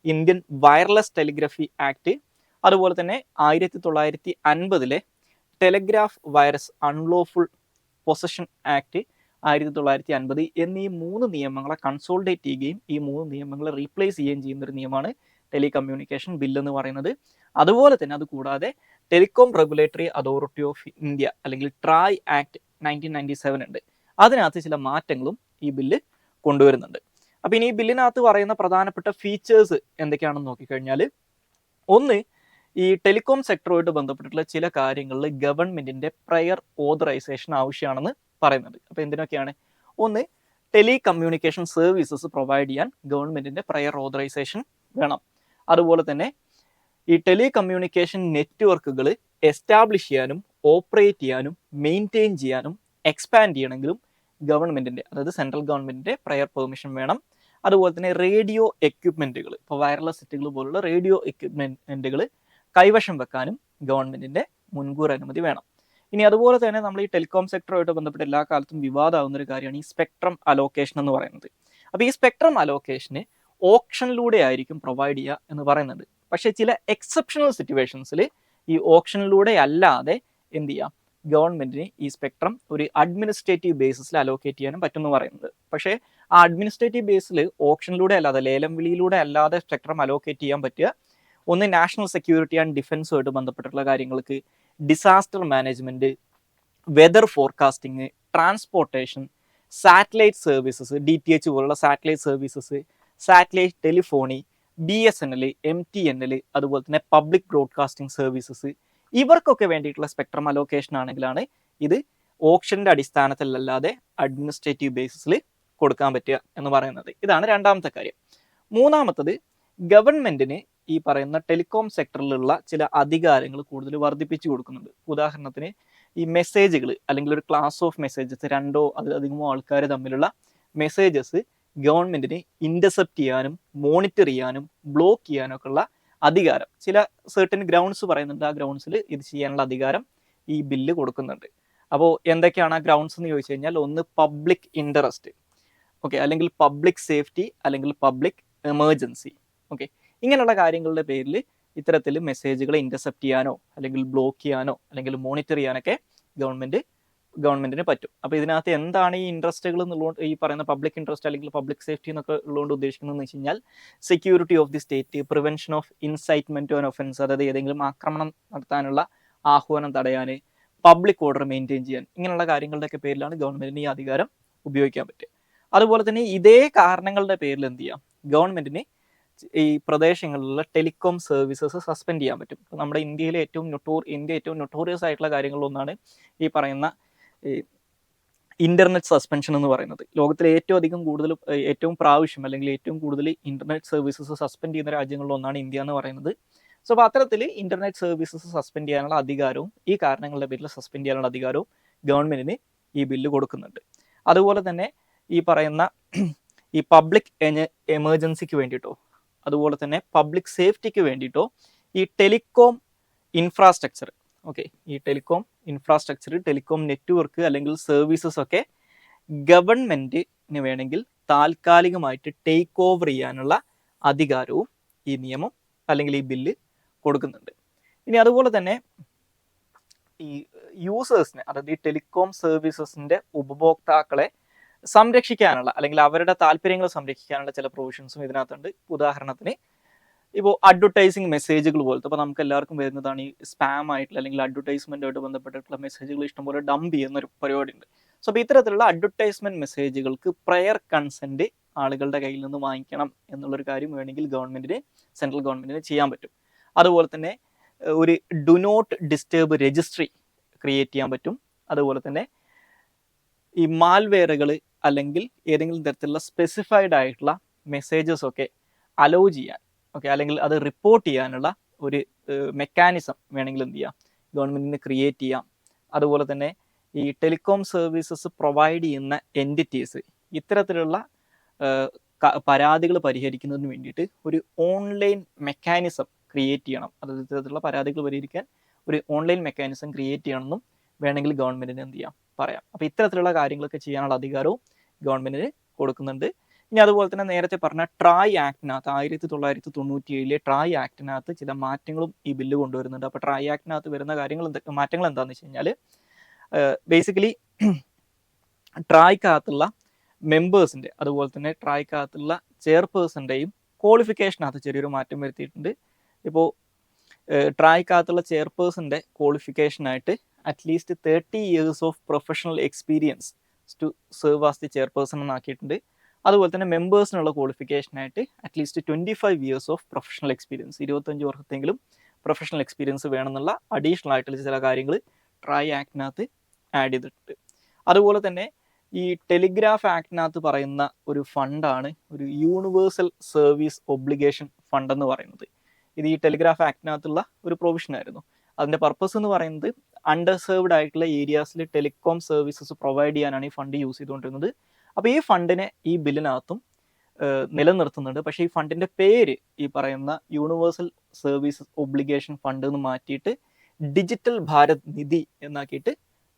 ഇന്ത്യൻ വയർലെസ് ടെലിഗ്രഫി ആക്ട്, അതുപോലെ തന്നെ 1950 telegraph virus unlawful possession act 1950 എന്നീ 3 നിയമങ്ങളെ കൺസോൾട്ടേറ്റ് ചെയ്യുകയും ഈ 3 നിയമങ്ങളെ റീപ്ലേസ് ചെയ്യുകയും ചെയ്യുന്ന ഒരു നിയമമാണ് ടെലികമ്മ്യൂണിക്കേഷൻ ബില്ല് എന്ന് പറയുന്നത്. അതുപോലെ തന്നെ അത് കൂടാതെ telecom regulatory authority of India അല്ലെങ്കിൽ ട്രായ് ആക്ട് 1997 ഉണ്ട്. അതിനകത്ത് ചില മാറ്റങ്ങളും ഈ ബില്ല് കൊണ്ടുവരുന്നുണ്ട്. അപ്പോൾ ഇനി ഈ ബില്ലിനകത്ത് പറയുന്ന പ്രധാനപ്പെട്ട ഫീച്ചേഴ്സ് എന്തൊക്കെയാണെന്ന് നോക്കിക്കഴിഞ്ഞാൽ, ഒന്ന്, ഈ ടെലികോം സെക്ടറുമായിട്ട് ബന്ധപ്പെട്ടിട്ടുള്ള ചില കാര്യങ്ങളിൽ ഗവൺമെന്റിന്റെ പ്രയർ ഓതറൈസേഷൻ ആവശ്യമാണെന്ന് പറയുന്നുണ്ട്. അപ്പോൾ എന്തിനൊക്കെയാണ്? ഒന്ന്, ടെലി കമ്മ്യൂണിക്കേഷൻ സർവീസസ് പ്രൊവൈഡ് ചെയ്യാൻ ഗവൺമെന്റിന്റെ പ്രയർ ഓതറൈസേഷൻ വേണം. അതുപോലെ തന്നെ ഈ ടെലി കമ്മ്യൂണിക്കേഷൻ നെറ്റ്വർക്കുകൾ എസ്റ്റാബ്ലിഷ് ചെയ്യാനും ഓപ്പറേറ്റ് ചെയ്യാനും മെയിൻറ്റെയിൻ ചെയ്യാനും എക്സ്പാൻഡ് ചെയ്യണമെങ്കിലും ഗവൺമെന്റിന്റെ, അതായത് സെൻട്രൽ ഗവൺമെന്റിന്റെ പ്രയർ പെർമിഷൻ വേണം. അതുപോലെ തന്നെ റേഡിയോ എക്യുപ്മെന്റുകൾ, ഇപ്പോൾ വയർലെസ് സെറ്റുകൾ പോലുള്ള റേഡിയോ എക്യുപ്മെന്റുകൾ കൈവശം വെക്കാനും ഗവൺമെന്റിന്റെ മുൻകൂർ അനുമതി വേണം. ഇനി അതുപോലെ തന്നെ നമ്മൾ ഈ ടെലികോം സെക്ടറുമായിട്ട് ബന്ധപ്പെട്ട് എല്ലാ കാലത്തും വിവാദമാകുന്ന ഒരു കാര്യമാണ് ഈ സ്പെക്ട്രം അലോക്കേഷൻ എന്ന് പറയുന്നത്. അപ്പോൾ ഈ സ്പെക്ട്രം അലോക്കേഷന് ഓപ്ഷനിലൂടെ ആയിരിക്കും പ്രൊവൈഡ് ചെയ്യുക എന്ന് പറയുന്നത്. പക്ഷേ ചില എക്സെപ്ഷണൽ സിറ്റുവേഷൻസിൽ ഈ ഓപ്ഷനിലൂടെ അല്ലാതെ എന്ത് ചെയ്യാം, ഗവൺമെന്റിന് ഈ സ്പെക്ട്രം ഒരു അഡ്മിനിസ്ട്രേറ്റീവ് ബേസിസിൽ അലോക്കേറ്റ് ചെയ്യാനും പറ്റുമെന്ന് പറയുന്നത്. പക്ഷേ ആ അഡ്മിനിസ്ട്രേറ്റീവ് ബേസിൽ ഓപ്ഷനിലൂടെ അല്ലാതെ, ലേലം വിളിയിലൂടെ അല്ലാതെ സ്പെക്ട്രം അലോക്കേറ്റ് ചെയ്യാൻ പറ്റുക ഒന്ന് നാഷണൽ സെക്യൂരിറ്റി ആൻഡ് ഡിഫൻസുമായിട്ട് ബന്ധപ്പെട്ടിട്ടുള്ള കാര്യങ്ങൾക്ക്, disaster management, weather forecasting, transportation, satellite services, DTH പോലുള്ള satellite services, satellite telephony, BSNL, MTNL, അതുപോലെ തന്നെ പബ്ലിക് ബ്രോഡ്കാസ്റ്റിംഗ് സർവീസസ്, ഇവർക്കൊക്കെ വേണ്ടിയിട്ടുള്ള സ്പെക്ട്രം അലോക്കേഷൻ ആണെങ്കിലാണ് ഇത് ഓപ്ഷന്റെ അടിസ്ഥാനത്തിലല്ലാതെ അഡ്മിനിസ്ട്രേറ്റീവ് ബേസിസിൽ കൊടുക്കാൻ പറ്റുക എന്ന് പറയുന്നത്. ഇതാണ് രണ്ടാമത്തെ കാര്യം. മൂന്നാമത്തത്, ഗവൺമെന്റിന് ഈ പറയുന്ന ടെലികോം സെക്ടറിലുള്ള ചില അധികാരങ്ങൾ കൂടുതൽ വർദ്ധിപ്പിച്ചു കൊടുക്കുന്നുണ്ട്. ഉദാഹരണത്തിന് ഈ മെസ്സേജുകൾ, അല്ലെങ്കിൽ ഒരു ക്ലാസ് ഓഫ് മെസ്സേജസ്, 2 അതിലധികമോ ആൾക്കാർ തമ്മിലുള്ള മെസ്സേജസ് ഗവൺമെന്റിന് ഇന്റർസെപ്റ്റ് ചെയ്യാനും മോണിറ്റർ ചെയ്യാനും ബ്ലോക്ക് ചെയ്യാനും ഒക്കെ ഉള്ള അധികാരം ചില സർട്ടൻ ഗ്രൗണ്ട്സ് പറയുന്നുണ്ട്. ആ ഗ്രൗണ്ട്സിൽ ഇത് ചെയ്യാനുള്ള അധികാരം ഈ ബില്ല് കൊടുക്കുന്നുണ്ട്. അപ്പോൾ എന്തൊക്കെയാണ് ആ ഗ്രൗണ്ട്സ് എന്ന് ചോദിച്ചു കഴിഞ്ഞാൽ, ഒന്ന് പബ്ലിക് ഇൻട്രസ്റ്റ്, ഓക്കെ, അല്ലെങ്കിൽ പബ്ലിക് സേഫ്റ്റി, അല്ലെങ്കിൽ പബ്ലിക് എമർജൻസി, ഓക്കെ, ഇങ്ങനെയുള്ള കാര്യങ്ങളുടെ പേരിൽ ഇത്തരത്തിൽ മെസ്സേജുകൾ ഇന്റർസെപ്റ്റ് ചെയ്യാനോ അല്ലെങ്കിൽ ബ്ലോക്ക് ചെയ്യാനോ അല്ലെങ്കിൽ മോണിറ്റർ ചെയ്യാനൊക്കെ ഗവൺമെന്റിന് പറ്റും. അപ്പോൾ ഇതിനകത്ത് എന്താണ് ഈ ഇൻട്രസ്റ്റുകൾ എന്നുള്ളത്, ഈ പറയുന്ന പബ്ലിക് ഇൻട്രസ്റ്റ് അല്ലെങ്കിൽ പബ്ലിക് സേഫ്റ്റി എന്നൊക്കെ ഉള്ളതുകൊണ്ട് ഉദ്ദേശിക്കുന്നതെന്ന് വെച്ച് കഴിഞ്ഞാൽ, security of the state, prevention of incitement on offence, അതായത് ഏതെങ്കിലും ആക്രമണം നടത്താനുള്ള ആഹ്വാനം തടയാൻ, പബ്ലിക് ഓർഡർ മെയിൻറ്റെയിൻ ചെയ്യാൻ, ഇങ്ങനെയുള്ള കാര്യങ്ങളുടെയൊക്കെ പേരിലാണ് ഗവൺമെന്റിന് ഈ അധികാരം ഉപയോഗിക്കാൻ പറ്റുക. അതുപോലെ തന്നെ ഇതേ കാരണങ്ങളുടെ പേരിൽ എന്ത് ചെയ്യാം, ഗവൺമെന്റിന് ഈ പ്രദേശങ്ങളിലുള്ള ടെലികോം സർവീസസ് സസ്പെൻഡ് ചെയ്യാൻ പറ്റും. നമ്മുടെ ഇന്ത്യയിലെ ഏറ്റവും നൊട്ടോറിയസ് ആയിട്ടുള്ള കാര്യങ്ങളിലൊന്നാണ് ഈ പറയുന്ന ഇന്റർനെറ്റ് സസ്പെൻഷൻ എന്ന് പറയുന്നത്. ലോകത്തിലെ ഏറ്റവും പ്രാവശ്യം അല്ലെങ്കിൽ ഏറ്റവും കൂടുതൽ ഇന്റർനെറ്റ് സർവീസസ് സസ്പെൻഡ് ചെയ്യുന്ന രാജ്യങ്ങളിലൊന്നാണ് ഇന്ത്യ എന്ന് പറയുന്നത്. സോ അപ്പോൾ അത്തരത്തിൽ ഇന്റർനെറ്റ് സർവീസസ് സസ്പെൻഡ് ചെയ്യാനുള്ള അധികാരവും ഈ കാരണങ്ങളുടെ പേരിൽ സസ്പെൻഡ് ചെയ്യാനുള്ള അധികാരവും ഗവൺമെന്റിന് ഈ ബില്ല് കൊടുക്കുന്നുണ്ട്. അതുപോലെ തന്നെ ഈ പറയുന്ന ഈ പബ്ലിക് എമർജൻസിക്ക് വേണ്ടിയിട്ടോ, അതുപോലെ തന്നെ പബ്ലിക് സേഫ്റ്റിക്ക് വേണ്ടിയിട്ടോ ഈ ടെലികോം ഇൻഫ്രാസ്ട്രക്ചർ, ഓക്കെ, ഈ ടെലികോം ഇൻഫ്രാസ്ട്രക്ചർ, ടെലികോം നെറ്റ്വർക്ക് അല്ലെങ്കിൽ സർവീസസ് ഒക്കെ ഗവൺമെന്റിന് വേണമെങ്കിൽ താൽക്കാലികമായിട്ട് ടേക്ക് ഓവർ ചെയ്യാനുള്ള അധികാരവും ഈ നിയമം അല്ലെങ്കിൽ ഈ ബില്ല് കൊടുക്കുന്നുണ്ട്. ഇനി അതുപോലെ തന്നെ ഈ യൂസേഴ്സിനെ, അതായത് ഈ ടെലികോം സർവീസസിന്റെ ഉപഭോക്താക്കളെ സംരക്ഷിക്കാനുള്ള അല്ലെങ്കിൽ അവരുടെ താല്പര്യങ്ങൾ സംരക്ഷിക്കാനുള്ള ചില പ്രൊവിഷൻസും ഇതിനകത്തുണ്ട്. ഉദാഹരണത്തിന് ഇപ്പോൾ അഡ്വർടൈസിങ് മെസ്സേജുകൾ പോലത്തെ, ഇപ്പോൾ നമുക്ക് എല്ലാവർക്കും വരുന്നതാണ് ഈ സ്പാം ആയിട്ടുള്ള അല്ലെങ്കിൽ അഡ്വർടൈസ്മെന്റുമായിട്ട് ബന്ധപ്പെട്ടിട്ടുള്ള മെസ്സേജുകൾ ഇഷ്ടംപോലെ ഡംപ് ചെയ്യുന്ന ഒരു പരിപാടി ഉണ്ട്. സോ അപ്പോൾ ഇത്തരത്തിലുള്ള അഡ്വർടൈസ്മെന്റ് മെസ്സേജുകൾക്ക് പ്രയർ കൺസെന്റ് ആളുകളുടെ കയ്യിൽ നിന്ന് വാങ്ങിക്കണം എന്നുള്ളൊരു കാര്യം വേണമെങ്കിൽ ഗവൺമെന്റിന്, സെൻട്രൽ ഗവൺമെന്റിന് ചെയ്യാൻ പറ്റും. അതുപോലെ തന്നെ ഒരു do not disturb registry create ചെയ്യാൻ പറ്റും. അതുപോലെ തന്നെ ഈ മാൽവെയറുകൾ അല്ലെങ്കിൽ ഏതെങ്കിലും തരത്തിലുള്ള സ്പെസിഫൈഡ് ആയിട്ടുള്ള മെസ്സേജസ് ഒക്കെ അലോ ചെയ്യാൻ, ഓക്കെ, അല്ലെങ്കിൽ അത് റിപ്പോർട്ട് ചെയ്യാനുള്ള ഒരു മെക്കാനിസം വേണമെങ്കിൽ എന്ത് ചെയ്യാം, ഗവൺമെന്റിന് ക്രിയേറ്റ് ചെയ്യാം. അതുപോലെ തന്നെ ഈ ടെലികോം സർവീസസ് പ്രൊവൈഡ് ചെയ്യുന്ന എൻറ്റിറ്റീസ് ഇത്തരത്തിലുള്ള പരാതികൾ പരിഹരിക്കുന്നതിന് വേണ്ടിയിട്ട് ഒരു ഓൺലൈൻ മെക്കാനിസം ക്രിയേറ്റ് ചെയ്യണം. അതായത് ഇത്തരത്തിലുള്ള പരാതികൾ പരിഹരിക്കാൻ ഒരു ഓൺലൈൻ മെക്കാനിസം ക്രിയേറ്റ് ചെയ്യണമെന്നും വേണമെങ്കിൽ ഗവൺമെന്റിന് എന്ത് ചെയ്യാം, പറയാം. അപ്പോൾ ഇത്തരത്തിലുള്ള കാര്യങ്ങളൊക്കെ ചെയ്യാനുള്ള അധികാരവും ഗവൺമെന്റിന് കൊടുക്കുന്നുണ്ട്. ഇനി അതുപോലെ തന്നെ നേരത്തെ പറഞ്ഞ ട്രായ് ആക്ടിനകത്ത് 1997 ട്രായ് ആക്ടിനകത്ത് ചില മാറ്റങ്ങളും ഈ ബില്ല് കൊണ്ടുവരുന്നുണ്ട്. അപ്പോൾ ട്രായ് ആക്ടിനകത്ത് വരുന്ന മാറ്റങ്ങൾ എന്താണെന്ന് വെച്ച് കഴിഞ്ഞാൽ ബേസിക്കലി ട്രായ്ക്കകത്തുള്ള മെമ്പേഴ്സിൻ്റെ അതുപോലെ തന്നെ ട്രായ്ക്കകത്തുള്ള ചെയർപേഴ്സൻ്റെയും ക്വാളിഫിക്കേഷനകത്ത് ചെറിയൊരു മാറ്റം വരുത്തിയിട്ടുണ്ട്. ഇപ്പോൾ ട്രായ്ക്കകത്തുള്ള ചെയർപേഴ്സൻ്റെ ക്വാളിഫിക്കേഷനായിട്ട് at least 30 years of professional experience to serve as the chairperson എന്നാക്കിയിട്ടുണ്ട്. അതുപോലെ തന്നെ മെമ്പേഴ്സിനുള്ള ക്വാളിഫിക്കേഷനായിട്ട് at least 25 years of professional experience, 25 വർഷത്തെങ്കിലും പ്രൊഫഷണൽ എക്സ്പീരിയൻസ് വേണമെന്നുള്ള അഡീഷണൽ ആയിട്ടുള്ള ചില കാര്യങ്ങൾ ട്രായ് ആക്ടിനകത്ത് ആഡ് ചെയ്തിട്ടുണ്ട്. അതുപോലെ തന്നെ ഈ ടെലിഗ്രാഫ് ആക്ടിനകത്ത് പറയുന്ന ഒരു ഫണ്ടാണ് ഒരു യൂണിവേഴ്സൽ സർവീസ് ഒബ്ലിഗേഷൻ ഫണ്ട് എന്ന് പറയുന്നത്. ഇത് ഈ ടെലിഗ്രാഫ് ആക്ടിനകത്തുള്ള ഒരു പ്രൊവിഷൻ ആയിരുന്നു. അതിൻ്റെ പർപ്പസ് എന്ന് പറയുന്നത് അണ്ടർസേർവ്ഡ് ആയിട്ടുള്ള ഏരിയാസിൽ ടെലികോം സർവീസസ് പ്രൊവൈഡ് ചെയ്യാനാണ് ഈ ഫണ്ട് യൂസ് ചെയ്തുകൊണ്ടിരുന്നത്. അപ്പോൾ ഈ ഫണ്ടിനെ ഈ ബില്ലിനകത്തും നിലനിർത്തുന്നുണ്ട്. പക്ഷേ ഈ ഫണ്ടിൻ്റെ പേര് ഈ പറയുന്ന യൂണിവേഴ്സൽ സർവീസസ് ഒബ്ലിഗേഷൻ ഫണ്ട് എന്ന് മാറ്റിയിട്ട് ഡിജിറ്റൽ ഭാരത് നിധി എന്നാക്കിയിട്ട്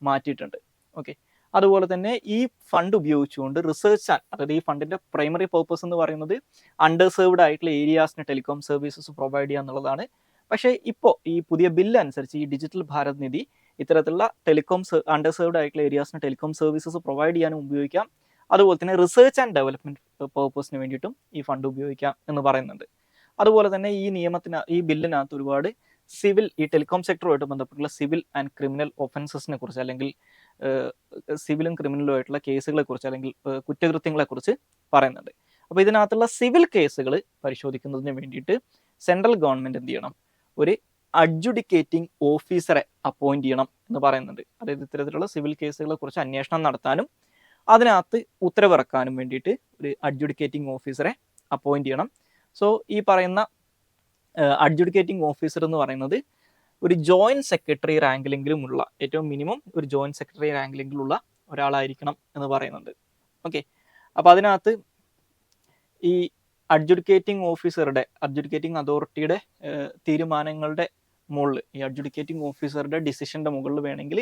മാറ്റിയിട്ടുണ്ട്. ഓക്കെ, അതുപോലെ തന്നെ ഈ ഫണ്ട് ഉപയോഗിച്ചുകൊണ്ട് റിസർച്ച് ആൻഡ്, അതായത് ഈ ഫണ്ടിൻ്റെ പ്രൈമറി പർപ്പസ് എന്ന് പറയുന്നത് അണ്ടർസേർവ്ഡ് ആയിട്ടുള്ള ഏരിയാസിന് ടെലികോം സർവീസസ് പ്രൊവൈഡ് ചെയ്യുക എന്നുള്ളതാണ്. പക്ഷേ ഇപ്പോൾ ഈ പുതിയ ബില്ല് അനുസരിച്ച് ഈ ഡിജിറ്റൽ ഭാരത് നിധി ഇത്തരത്തിലുള്ള ടെലികോം അണ്ടർസേർവ്ഡ് ആയിട്ടുള്ള ഏരിയാസിന് ടെലികോം സർവീസസ് പ്രൊവൈഡ് ചെയ്യാനും ഉപയോഗിക്കാം. അതുപോലെ തന്നെ റിസർച്ച് ആൻഡ് ഡെവലപ്മെന്റ് പർപ്പസിന് വേണ്ടിയിട്ടും ഈ ഫണ്ട് ഉപയോഗിക്കാം എന്ന് പറയുന്നുണ്ട്. അതുപോലെ തന്നെ ഈ ബില്ലിനകത്ത് ഒരുപാട് സിവിൽ, ഈ ടെലികോം സെക്ടറുമായിട്ട് ബന്ധപ്പെട്ടുള്ള സിവിൽ ആൻഡ് ക്രിമിനൽ ഒഫൻസസിനെ കുറിച്ച് അല്ലെങ്കിൽ സിവിലും ക്രിമിനലും ആയിട്ടുള്ള കേസുകളെ കുറിച്ച് അല്ലെങ്കിൽ കുറ്റകൃത്യങ്ങളെ കുറിച്ച് പറയുന്നുണ്ട്. അപ്പോൾ ഇതിനകത്തുള്ള സിവിൽ കേസുകൾ പരിശോധിക്കുന്നതിന് വേണ്ടിയിട്ട് സെൻട്രൽ ഗവൺമെന്റ് എന്ത് ചെയ്യണം, ഒരു അഡ്ജുഡിക്കേറ്റിംഗ് ഓഫീസറെ അപ്പോയിന്റ് ചെയ്യണം എന്ന് പറയുന്നുണ്ട്. അതായത് ഇത്തരത്തിലുള്ള സിവിൽ കേസുകളെ കുറിച്ച് അന്വേഷണം നടത്താനും അതിനകത്ത് ഉത്തരവിറക്കാനും വേണ്ടിയിട്ട് ഒരു അഡ്ജുഡിക്കേറ്റിംഗ് ഓഫീസറെ അപ്പോയിന്റ് ചെയ്യണം. സോ ഈ പറയുന്ന അഡ്ജുഡിക്കേറ്റിംഗ് ഓഫീസർ എന്ന് പറയുന്നത് ഒരു ജോയിന്റ് സെക്രട്ടറി റാങ്കിലെങ്കിലും ഉള്ള, ഏറ്റവും മിനിമം ഒരു ജോയിന്റ് സെക്രട്ടറി റാങ്കിലെങ്കിലും ഉള്ള ഒരാളായിരിക്കണം എന്ന് പറയുന്നുണ്ട്. ഓക്കെ, അപ്പോൾ അതിനകത്ത് ഈ അഡ്ജുഡിക്കേറ്റിംഗ് അതോറിറ്റിയുടെ തീരുമാനങ്ങളുടെ മുകളിൽ, ഈ അഡ്ജുഡിക്കേറ്റിംഗ് ഓഫീസറുടെ ഡിസിഷന്റെ മുകളിൽ വേണമെങ്കിൽ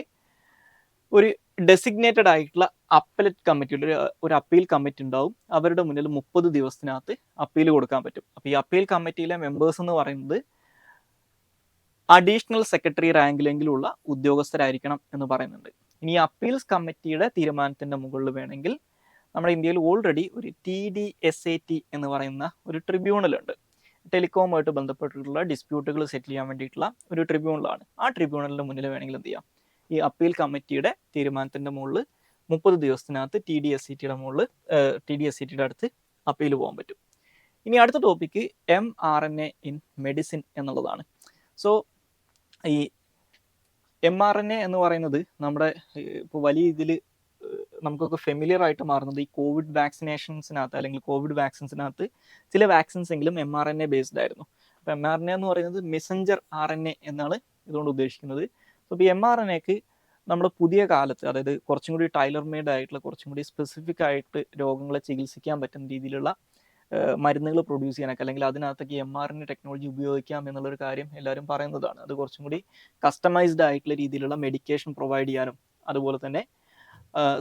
ഒരു ഡെസിഗ്നേറ്റഡ് ആയിട്ടുള്ള അപ്പലറ്റ് കമ്മിറ്റിയുടെ ഒരു അപ്പീൽ കമ്മിറ്റി ഉണ്ടാവും. അവരുടെ മുന്നിൽ 30 ദിവസത്തിനകത്ത് അപ്പീൽ കൊടുക്കാൻ പറ്റും. അപ്പോൾ ഈ അപ്പീൽ കമ്മിറ്റിയിലെ മെമ്പേഴ്സ് എന്ന് പറയുന്നത് അഡീഷണൽ സെക്രട്ടറി റാങ്കിലെങ്കിലുള്ള ഉദ്യോഗസ്ഥരായിരിക്കണം എന്ന് പറയുന്നുണ്ട്. ഇനി അപ്പീൽസ് കമ്മിറ്റിയുടെ തീരുമാനത്തിന്റെ മുകളിൽ വേണമെങ്കിൽ നമ്മുടെ ഇന്ത്യയിൽ ഓൾറെഡി ഒരു TDSAT എന്ന് പറയുന്ന ഒരു ട്രിബ്യൂണലുണ്ട്. ടെലികോമുമായിട്ട് ബന്ധപ്പെട്ടിട്ടുള്ള ഡിസ്പ്യൂട്ടുകൾ സെറ്റിൽ ചെയ്യാൻ വേണ്ടിയിട്ടുള്ള ഒരു ട്രിബ്യൂണലാണ്. ആ ട്രിബ്യൂണലിന്റെ മുന്നിൽ വേണമെങ്കിൽ എന്ത് ചെയ്യാം, ഈ അപ്പീൽ കമ്മിറ്റിയുടെ തീരുമാനത്തിന്റെ മുകളിൽ 30 ദിവസത്തിനകത്ത് TDSATയുടെ അടുത്ത് അപ്പീൽ പോകാൻ പറ്റും. ഇനി അടുത്ത ടോപ്പിക്ക് mRNA ഇൻ മെഡിസിൻ എന്നുള്ളതാണ്. സോ ഈ mRNA എന്ന് പറയുന്നത് നമ്മുടെ ഇപ്പോൾ വലിയ ഇതിൽ നമുക്കൊക്കെ ഫെമിലിയർ ആയിട്ട് മാറുന്നത് ഈ കോവിഡ് വാക്സിനേഷൻസിനകത്ത് അല്ലെങ്കിൽ കോവിഡ് വാക്സിൻസിനകത്ത് ചില വാക്സിൻസ് എങ്കിലും mRNA ബേസ്ഡ് ആയിരുന്നു. അപ്പോൾ mRNA എന്ന് പറയുന്നത് മെസഞ്ചർ RNA എന്നാണ് ഇതുകൊണ്ട് ഉദ്ദേശിക്കുന്നത്. അപ്പോൾ ഈ mRNAക്ക് നമ്മുടെ പുതിയ കാലത്ത്, അതായത് കുറച്ചും കൂടി ടൈലർ മെയ്ഡ് ആയിട്ടുള്ള, കുറച്ചും കൂടി സ്പെസിഫിക് ആയിട്ട് രോഗങ്ങളെ ചികിത്സിക്കാൻ പറ്റുന്ന രീതിയിലുള്ള മരുന്നുകൾ പ്രൊഡ്യൂസ് ചെയ്യാനൊക്കെ അല്ലെങ്കിൽ അതിനകത്തേക്ക് mRNA ടെക്നോളജി ഉപയോഗിക്കാം എന്നുള്ളൊരു കാര്യം എല്ലാവരും പറയുന്നതാണ്. അത് കുറച്ചും കൂടി കസ്റ്റമൈസ്ഡ് ആയിട്ടുള്ള രീതിയിലുള്ള മെഡിക്കേഷൻ പ്രൊവൈഡ് ചെയ്യാനും അതുപോലെ തന്നെ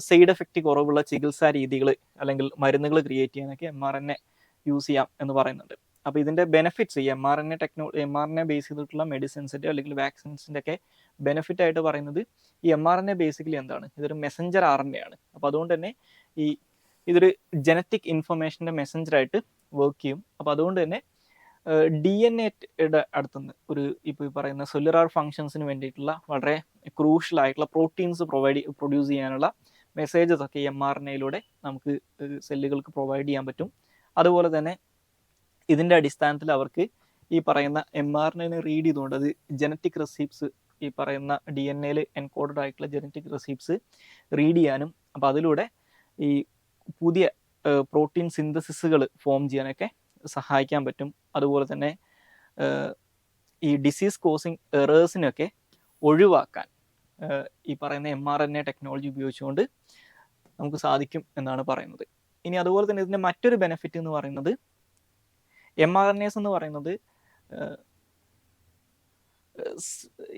സൈഡ് എഫക്റ്റ് കുറവുള്ള ചികിത്സാ രീതികൾ അല്ലെങ്കിൽ മരുന്നുകൾ ക്രിയേറ്റ് ചെയ്യാനൊക്കെ mRNA യൂസ് ചെയ്യാം എന്ന് പറയുന്നുണ്ട്. അപ്പോൾ ഇതിൻ്റെ ബെനിഫിറ്റ്സ് ഈ mRNA ബേസ് ചെയ്തിട്ടുള്ള മെഡിസിൻസിൻ്റെ അല്ലെങ്കിൽ വാക്സിൻസിൻ്റെ ഒക്കെ ബെനിഫിറ്റ് ആയിട്ട് പറയുന്നത് ഈ mRNA ബേസിക്കലി എന്താണ്, ഇതൊരു മെസ്സഞ്ചർ RNA ആണ്. അപ്പോൾ അതുകൊണ്ട് തന്നെ ഇതൊരു ജനറ്റിക് ഇൻഫർമേഷൻ്റെ മെസ്സഞ്ചറായിട്ട് വർക്ക് ചെയ്യും. അപ്പോൾ അതുകൊണ്ട് തന്നെ DNA-യുടെ അടുത്തുനിന്ന് ഇപ്പോൾ ഈ പറയുന്ന സെല്ലുലാർ ഫങ്ഷൻസിന് വേണ്ടിയിട്ടുള്ള വളരെ ക്രൂഷ്യൽ ആയിട്ടുള്ള പ്രോട്ടീൻസ് പ്രൊഡ്യൂസ് ചെയ്യാനുള്ള മെസ്സേജസ് ഒക്കെ ഈ mRNA-യിലൂടെ നമുക്ക് സെല്ലുകൾക്ക് പ്രൊവൈഡ് ചെയ്യാൻ പറ്റും. അതുപോലെ തന്നെ ഇതിൻ്റെ അടിസ്ഥാനത്തിൽ അവർക്ക് ഈ പറയുന്ന mRNA റീഡ് ചെയ്തുകൊണ്ട് അത് ജനറ്റിക് റെസിപ്റ്റ്സ് ഈ പറയുന്ന DNA-യിൽ എൻകോഡഡ് ആയിട്ടുള്ള ജനറ്റിക് റെസിപ്റ്റ്സ് റീഡ് ചെയ്യാനും അപ്പോൾ അതിലൂടെ ഈ പുതിയ പ്രോട്ടീൻ സിന്തസിസുകൾ ഫോം ചെയ്യാനൊക്കെ സഹായിക്കാൻ പറ്റും. അതുപോലെ തന്നെ ഈ ഡിസീസ് കോസിങ് എറേഴ്സിനൊക്കെ ഒഴിവാക്കാൻ ഈ പറയുന്ന mRNA ടെക്നോളജി ഉപയോഗിച്ചുകൊണ്ട് നമുക്ക് സാധിക്കും എന്നാണ് പറയുന്നത്. ഇനി അതുപോലെ തന്നെ ഇതിൻ്റെ മറ്റൊരു ബെനിഫിറ്റ് എന്ന് പറയുന്നത് mRNAs എന്ന് പറയുന്നത്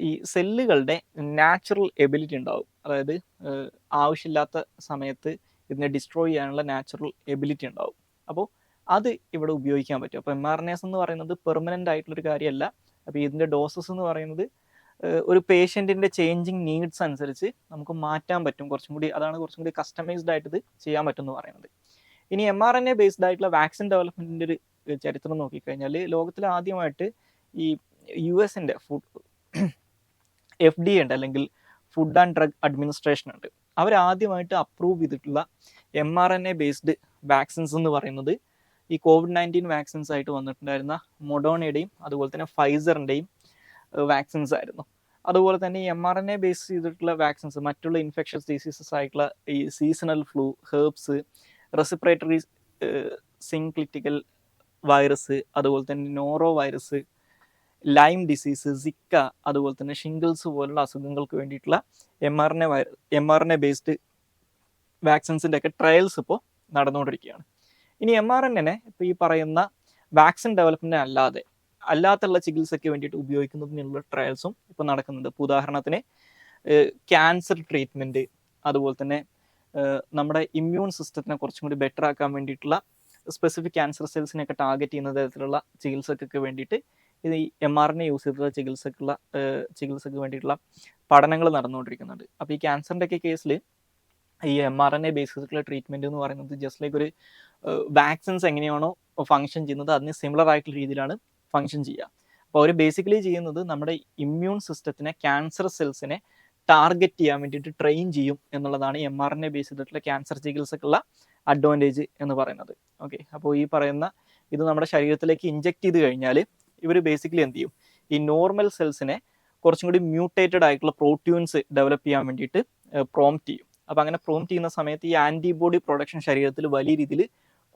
ഈ സെല്ലുകളുടെ നാച്ചുറൽ എബിലിറ്റി ഉണ്ടാവും. അതായത് ആവശ്യമില്ലാത്ത സമയത്ത് ഇതിനെ ഡിസ്ട്രോയ് ചെയ്യാനുള്ള നാച്ചുറൽ എബിലിറ്റി ഉണ്ടാവും. അപ്പോൾ അത് ഇവിടെ ഉപയോഗിക്കാൻ പറ്റും. അപ്പോൾ mRNAs എന്ന് പറയുന്നത് പെർമനൻ്റ് ആയിട്ടുള്ളൊരു കാര്യമല്ല. അപ്പോൾ ഇതിൻ്റെ ഡോസസ് എന്ന് പറയുന്നത് ഒരു പേഷ്യൻറ്റിൻ്റെ ചേഞ്ചിങ് നീഡ്സ് അനുസരിച്ച് നമുക്ക് മാറ്റാൻ പറ്റും. അതാണ് കുറച്ചും കൂടി കസ്റ്റമൈസ്ഡ് ആയിട്ട് ഇത് ചെയ്യാൻ പറ്റും എന്ന് പറയുന്നത്. ഇനി mRNA ബേസ്ഡ് ആയിട്ടുള്ള വാക്സിൻ ഡെവലപ്മെൻറ്റിൻ്റെ ഒരു ചരിത്രം നോക്കിക്കഴിഞ്ഞാൽ ലോകത്തിൽ ആദ്യമായിട്ട് ഈ US-ൻ്റെ FDA ഉണ്ട്, അല്ലെങ്കിൽ ഫുഡ് ആൻഡ് ഡ്രഗ് അഡ്മിനിസ്ട്രേഷൻ ഉണ്ട്. അവരാദ്യമായിട്ട് അപ്രൂവ് ചെയ്തിട്ടുള്ള mRNA ബേസ്ഡ് വാക്സിൻസ് എന്ന് പറയുന്നത് ഈ COVID-19 വാക്സിൻസ് ആയിട്ട് വന്നിട്ടുണ്ടായിരുന്ന മൊഡോണയുടെയും അതുപോലെ തന്നെ ഫൈസറിൻ്റെയും വാക്സിൻസ് ആയിരുന്നു. അതുപോലെ തന്നെ ഈ mRNA ബേസ് ചെയ്തിട്ടുള്ള വാക്സിൻസ് മറ്റുള്ള ഇൻഫെക്ഷസ് ഡിസീസസ് ആയിട്ടുള്ള ഈ seasonal flu, herpes, respiratory syncytial virus, അതുപോലെ തന്നെ norovirus, Lyme disease, Zika, അതുപോലെ തന്നെ ഷിംഗിൾസ് പോലുള്ള അസുഖങ്ങൾക്ക് വേണ്ടിയിട്ടുള്ള mRNA ബേസ്ഡ് വാക്സിൻസിൻ്റെ ഒക്കെ ട്രയൽസ് ഇപ്പോൾ നടന്നുകൊണ്ടിരിക്കുകയാണ്. ഇനി mRNA ഇപ്പോൾ ഈ പറയുന്ന വാക്സിൻ ഡെവലപ്മെൻറ്റ് അല്ലാത്തുള്ള ചികിത്സയ്ക്ക് വേണ്ടിയിട്ട് ഉപയോഗിക്കുന്നതിനുള്ള ട്രയൽസും ഇപ്പോൾ നടക്കുന്നുണ്ട്. ഇപ്പോൾ ഉദാഹരണത്തിന് ക്യാൻസർ ട്രീറ്റ്മെൻറ്റ്, അതുപോലെ തന്നെ നമ്മുടെ ഇമ്മ്യൂൺ സിസ്റ്റത്തിനെ കുറച്ചും കൂടി ബെറ്റർ ആക്കാൻ വേണ്ടിയിട്ടുള്ള സ്പെസിഫിക് ക്യാൻസർ സെൽസിനെയൊക്കെ ടാർഗറ്റ് ചെയ്യുന്ന തരത്തിലുള്ള ചികിത്സക്കൊക്കെ വേണ്ടിയിട്ട് ഇത് ഈ mRNA യൂസ് ചെയ്തിട്ടുള്ള ചികിത്സക്ക് വേണ്ടിയിട്ടുള്ള പഠനങ്ങൾ നടന്നുകൊണ്ടിരിക്കുന്നുണ്ട്. അപ്പോൾ ഈ ക്യാൻസറിൻ്റെ ഒക്കെ കേസിൽ ഈ mRNA ബേസ് ചെയ്തിട്ടുള്ള ട്രീറ്റ്മെൻറ്റ് എന്ന് പറയുന്നത് ജസ്റ്റ് ലൈക്ക് ഒരു വാക്സിൻസ് എങ്ങനെയാണോ ഫങ്ഷൻ ചെയ്യുന്നത് അതിന് സിമിലർ ആയിട്ടുള്ള രീതിയിലാണ് ഫങ്ഷൻ ചെയ്യുക. അപ്പോൾ അവർ ബേസിക്കലി ചെയ്യുന്നത് നമ്മുടെ ഇമ്മ്യൂൺ സിസ്റ്റത്തിനെ, ക്യാൻസർ സെൽസിനെ ടാർഗറ്റ് ചെയ്യാൻ വേണ്ടിയിട്ട് ട്രെയിൻ ചെയ്യും എന്നുള്ളതാണ് mRNA ബേസ് ചെയ്തിട്ടുള്ള ക്യാൻസർ ചികിത്സക്കുള്ള അഡ്വാൻറ്റേജ് എന്ന് പറയുന്നത്. ഓക്കെ, അപ്പോൾ ഈ പറയുന്ന ഇത് നമ്മുടെ ശരീരത്തിലേക്ക് ഇഞ്ചെക്ട് ചെയ്ത് കഴിഞ്ഞാൽ ഇവർ ബേസിക്കലി എന്ത് ചെയ്യും, ഈ നോർമൽ സെൽസിനെ കുറച്ചും കൂടി മ്യൂട്ടേറ്റഡ് ആയിട്ടുള്ള പ്രോട്ടീൻസ് ഡെവലപ്പ് ചെയ്യാൻ വേണ്ടിയിട്ട് പ്രോംപ്റ്റ് ചെയ്യും. അപ്പോൾ അങ്ങനെ പ്രോംപ്റ്റ് ചെയ്യുന്ന സമയത്ത് ഈ ആൻറ്റിബോഡി പ്രൊഡക്ഷൻ ശരീരത്തിൽ വലിയ രീതിയിൽ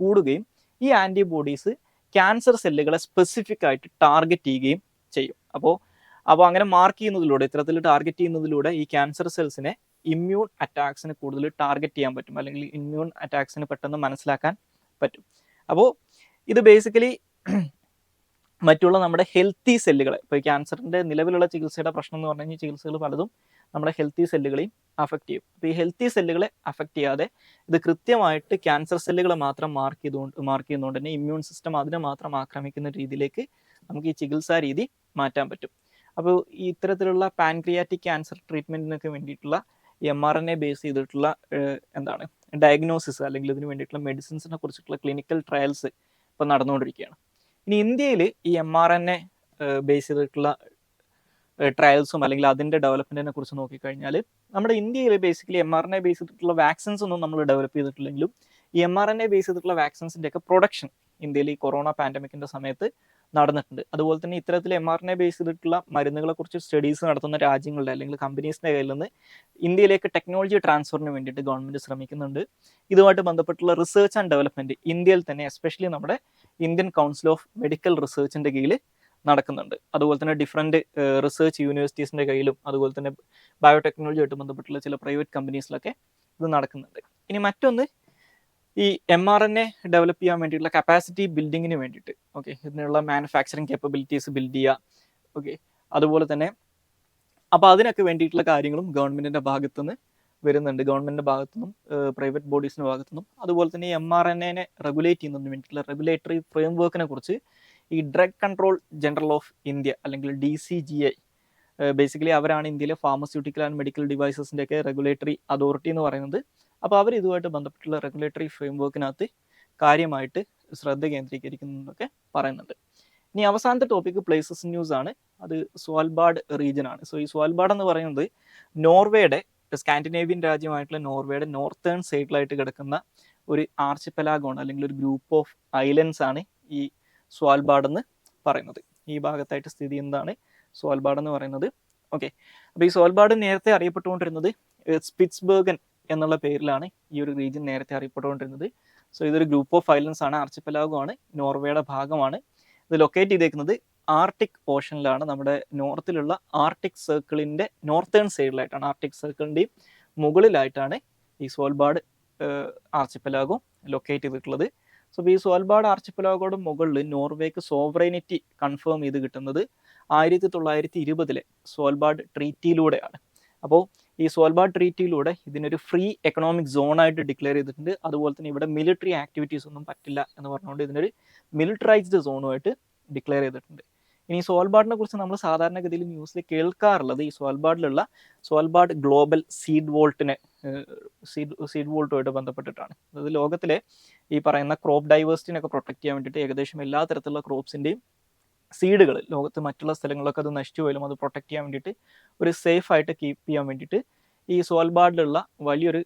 കൂടുകയും ഈ ആൻറ്റിബോഡീസ് ക്യാൻസർ സെല്ലുകളെ സ്പെസിഫിക് ആയിട്ട് ടാർഗറ്റ് ചെയ്യുകയും ചെയ്യും. അപ്പോൾ അങ്ങനെ മാർക്ക് ചെയ്യുന്നതിലൂടെ, ഇത്തരത്തിൽ ടാർഗറ്റ് ചെയ്യുന്നതിലൂടെ ഈ ക്യാൻസർ സെൽസിനെ ഇമ്മ്യൂൺ അറ്റാക്സിന് കൂടുതൽ ടാർഗറ്റ് ചെയ്യാൻ പറ്റും, അല്ലെങ്കിൽ ഇമ്മ്യൂൺ അറ്റാക്സിന് പെട്ടെന്ന് മനസ്സിലാക്കാൻ പറ്റും. അപ്പോൾ ഇത് ബേസിക്കലി മറ്റുള്ള നമ്മുടെ ഹെൽത്തി സെല്ലുകളെ, ഇപ്പോൾ ഈ ക്യാൻസറിൻ്റെ നിലവിലുള്ള ചികിത്സയുടെ പ്രശ്നം എന്ന് പറഞ്ഞു കഴിഞ്ഞാൽ ചികിത്സകൾ പലതും നമ്മുടെ ഹെൽത്തി സെല്ലുകളെയും അഫക്റ്റ് ചെയ്യും. അപ്പോൾ ഈ ഹെൽത്തി സെല്ലുകളെ അഫക്റ്റ് ചെയ്യാതെ ഇത് കൃത്യമായിട്ട് ക്യാൻസർ സെല്ലുകളെ മാത്രം മാർക്ക് ചെയ്യുന്നതുകൊണ്ട് തന്നെ ഇമ്മ്യൂൺ സിസ്റ്റം അതിനെ മാത്രം ആക്രമിക്കുന്ന രീതിയിലേക്ക് നമുക്ക് ഈ ചികിത്സാ രീതി മാറ്റാൻ പറ്റും. അപ്പോൾ ഈ ഇത്തരത്തിലുള്ള പാൻക്രിയാറ്റിക് ക്യാൻസർ ട്രീറ്റ്മെൻറ്റിനൊക്കെ വേണ്ടിയിട്ടുള്ള mRNA ബേസ് ചെയ്തിട്ടുള്ള ഡയഗ്നോസിസ് അല്ലെങ്കിൽ ഇതിന് വേണ്ടിയിട്ടുള്ള മെഡിസിൻസിനെ കുറിച്ചിട്ടുള്ള ക്ലിനിക്കൽ ട്രയൽസ് ഇപ്പോൾ നടന്നുകൊണ്ടിരിക്കുകയാണ്. ഇനി ഇന്ത്യയിൽ ഈ mRNA ബേസ് ചെയ്തിട്ടുള്ള ട്രയൽസും അല്ലെങ്കിൽ അതിൻ്റെ ഡെവലപ്മെൻറ്റിനെ കുറിച്ച് നോക്കിക്കഴിഞ്ഞാൽ നമ്മുടെ ഇന്ത്യയിൽ ബേസിക്കലി mRNA ബേസ് ചെയ്തിട്ടുള്ള വാക്സിൻസ് ഒന്നും നമ്മൾ ഡെവലപ്പ് ചെയ്തിട്ടില്ലെങ്കിലും ഈ mRNA ബേസ് ചെയ്തിട്ടുള്ള വാക്സിൻസിൻ്റെ ഒക്കെ പ്രൊഡക്ഷൻ ഇന്ത്യയിൽ ഈ കൊറോണ പാൻഡമിക്കിൻ്റെ സമയത്ത് നടന്നിട്ടുണ്ട്. അതുപോലെ തന്നെ ഇത്തരത്തിൽ mRNA ബേസ് ചെയ്തിട്ടുള്ള മരുന്നുകളെ കുറിച്ച് സ്റ്റഡീസ് നടത്തുന്ന രാജ്യങ്ങളുടെ അല്ലെങ്കിൽ കമ്പനീസിൻ്റെ കയ്യിൽ നിന്ന് ഇന്ത്യയിലേക്ക് ടെക്നോളജി ട്രാൻസ്ഫറിന് വേണ്ടിയിട്ട് ഗവൺമെൻറ് ശ്രമിക്കുന്നുണ്ട്. ഇതുമായിട്ട് ബന്ധപ്പെട്ടുള്ള റിസർച്ച് ആൻഡ് ഡെവലപ്മെൻറ്റ് ഇന്ത്യയിൽ തന്നെ എസ്പെഷ്യലി നമ്മുടെ ഇന്ത്യൻ കൗൺസിൽ ഓഫ് മെഡിക്കൽ റിസർച്ചിൻ്റെ കീഴിൽ നടക്കുന്നുണ്ട്. അതുപോലെ തന്നെ ഡിഫറെൻറ്റ് റിസർച്ച് യൂണിവേഴ്സിറ്റീസിൻ്റെ കയ്യിലും അതുപോലെ തന്നെ ബയോടെക്നോളജിയായിട്ട് ബന്ധപ്പെട്ടുള്ള ചില പ്രൈവറ്റ് കമ്പനീസിലൊക്കെ ഇത് നടക്കുന്നുണ്ട്. ഇനി മറ്റൊന്ന് ഈ mRNA ഡെവലപ്പ് ചെയ്യാൻ വേണ്ടിയിട്ടുള്ള കപ്പാസിറ്റി ബിൽഡിങ്ങിന് വേണ്ടിയിട്ട്, ഓക്കെ, ഇതിനുള്ള മാനുഫാക്ചറിങ് കേപ്പബിലിറ്റീസ് ബിൽഡ് ചെയ്യുക, ഓക്കെ, അതുപോലെ തന്നെ അപ്പോൾ അതിനൊക്കെ വേണ്ടിയിട്ടുള്ള കാര്യങ്ങളും ഗവൺമെൻറ്റിൻ്റെ ഭാഗത്തുനിന്ന് വരുന്നുണ്ട്, ഗവൺമെൻറ്റിൻ്റെ ഭാഗത്തുനിന്നും പ്രൈവറ്റ് ബോഡീസിൻ്റെ ഭാഗത്തുനിന്നും. അതുപോലെ തന്നെ mRNA റെഗുലേറ്റ് ചെയ്യുന്നതിന് വേണ്ടിയിട്ടുള്ള റെഗുലേറ്ററി ഫ്രെയിം വർക്കിനെ കുറിച്ച് ഈ drug control general of India അല്ലെങ്കിൽ DCGI, ബേസിക്കലി അവരാണ് ഇന്ത്യയിലെ ഫാർമസ്യൂട്ടിക്കൽ ആൻഡ് മെഡിക്കൽ ഡിവൈസസിൻ്റെ ഒക്കെ റെഗുലേറ്ററി അതോറിറ്റി എന്ന് പറയുന്നത്. അപ്പോൾ അവർ ഇതുമായിട്ട് ബന്ധപ്പെട്ടുള്ള റെഗുലേറ്ററി ഫ്രെയിം വർക്കിനകത്ത് കാര്യമായിട്ട് ശ്രദ്ധ കേന്ദ്രീകരിക്കുന്നതൊക്കെ പറയുന്നുണ്ട്. ഇനി അവസാനത്തെ ടോപ്പിക് പ്ലേസസ് ന്യൂസ് ആണ്. അത് സ്വാൽബാർഡ് റീജിയൻ ആണ്. സോ ഈ സ്വാൽബാർഡ് എന്ന് പറയുന്നത് നോർവേയുടെ, സ്കാൻഡിനേവിയൻ രാജ്യമായിട്ടുള്ള നോർവേയുടെ നോർത്തേൺ സൈഡിലായിട്ട് കിടക്കുന്ന ഒരു ആർച്ചിപ്പലാഗോൺ അല്ലെങ്കിൽ ഒരു ഗ്രൂപ്പ് ഓഫ് ഐലൻഡ്സ് ആണ് ഈ സ്വാൽബാർഡ് എന്ന് പറയുന്നത്. ഈ ഭാഗത്തായിട്ട് സ്ഥിതി ചെയ്യുന്നതാണ് സ്വാൽബാർഡ് എന്ന് പറയുന്നത്. ഓക്കെ, അപ്പോൾ ഈ സ്വാൽബാർഡ് നേരത്തെ അറിയപ്പെട്ടുകൊണ്ടിരുന്നത് സ്പിറ്റ്സ്ബർഗൻ എന്നുള്ള പേരിലാണ് ഈ ഒരു റീജിയൻ നേരത്തെ അറിയപ്പെട്ടുകൊണ്ടിരുന്നത്. സോ ഇതൊരു ഗ്രൂപ്പ് ഓഫ് ഐലൻഡ്സ് ആണ്, ആർച്ചിപ്പലാഗോ ആണ്, നോർവേയുടെ ഭാഗമാണ്. ഇത് ലൊക്കേറ്റ് ചെയ്തേക്കുന്നത് ആർട്ടിക് ഓഷനിലാണ്, നമ്മുടെ നോർത്തിലുള്ള ആർട്ടിക് സർക്കിളിൻ്റെ നോർത്തേൺ സൈഡിലായിട്ടാണ്, ആർട്ടിക് സർക്കിളിൻ്റെയും മുകളിലായിട്ടാണ് ഈ സ്വാൽബാർഡ് ആർച്ചിപ്പലാഗോ ലൊക്കേറ്റ് ചെയ്തിട്ടുള്ളത്. സോ ഈ സ്വാൽബാർഡ് ആർച്ചിപ്പലാഗോയുടെ മുകളിൽ നോർവേക്ക് സോവറൈനിറ്റി കൺഫേം ചെയ്ത് കിട്ടുന്നത് 1920 സ്വാൽബാർഡ് ട്രീറ്റിയിലൂടെയാണ്. അപ്പോൾ ഈ സ്വാൽബാർഡ് ട്രീറ്റിയിലൂടെ ഇതിനൊരു ഫ്രീ എക്കണോമിക് സോണായിട്ട് ഡിക്ലെയർ ചെയ്തിട്ടുണ്ട്. അതുപോലെ തന്നെ ഇവിടെ മിലിറ്ററി ആക്ടിവിറ്റീസ് ഒന്നും പറ്റില്ല എന്ന് പറഞ്ഞുകൊണ്ട് ഇതിനൊരു മിലിറ്ററൈസ്ഡ് സോണുമായിട്ട് ഡിക്ലെയർ ചെയ്തിട്ടുണ്ട്. ഇനി സ്വാൽബാർഡിനെ കുറിച്ച് നമ്മൾ സാധാരണഗതിയിൽ ന്യൂസിൽ കേൾക്കാറുള്ളത് ഈ സ്വാൽബാർഡിലുള്ള സ്വാൽബാർഡ് ഗ്ലോബൽ സീഡ് വോൾട്ടുമായിട്ട് ബന്ധപ്പെട്ടിട്ടാണ്. അതായത് ലോകത്തിലെ ഈ പറയുന്ന ക്രോപ്പ് ഡൈവേഴ്സിറ്റിനൊക്കെ പ്രൊട്ടക്ട് ചെയ്യാൻ വേണ്ടിയിട്ട് ഏകദേശം എല്ലാ തരത്തിലുള്ള ക്രോപ്സിൻ്റെയും സീഡുകൾ ലോകത്ത് മറ്റുള്ള സ്ഥലങ്ങളിലൊക്കെ അത് നശിച്ചു പോയാലും അത് പ്രൊട്ടക്ട് ചെയ്യാൻ വേണ്ടിയിട്ട് ഒരു സേഫ് ആയിട്ട് കീപ്പ് ചെയ്യാൻ വേണ്ടിയിട്ട് ഈ സ്വാൽബാർഡിലുള്ള വലിയൊരു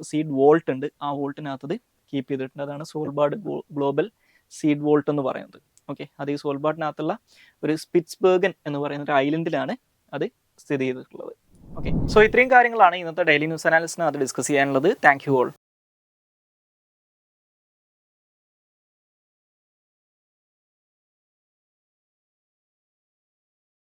സീഡ് വോൾട്ട് ഉണ്ട്. ആ വോൾട്ടിനകത്തത് കീപ്പ് ചെയ്തിട്ടുണ്ട്. അതാണ് സ്വാൽബാർഡ് ഗ്ലോബൽ സീഡ് വോൾട്ട് എന്ന് പറയുന്നത്. ഓക്കെ, അത് ഈ സ്വാൽബാർഡിനകത്തുള്ള ഒരു സ്പിറ്റ്സ്ബർഗൻ എന്ന് പറയുന്ന ഒരു ഐലൻഡിലാണ് അത് സ്ഥിതി ചെയ്തിട്ടുള്ളത്. ഓക്കെ, സോ ഇത്രയും കാര്യങ്ങളാണ് ഇന്നത്തെ ഡെയിലി ന്യൂസ് അനാലിസിനകത്ത് ഡിസ്കസ് ചെയ്യാനുള്ളത്. Thank you all.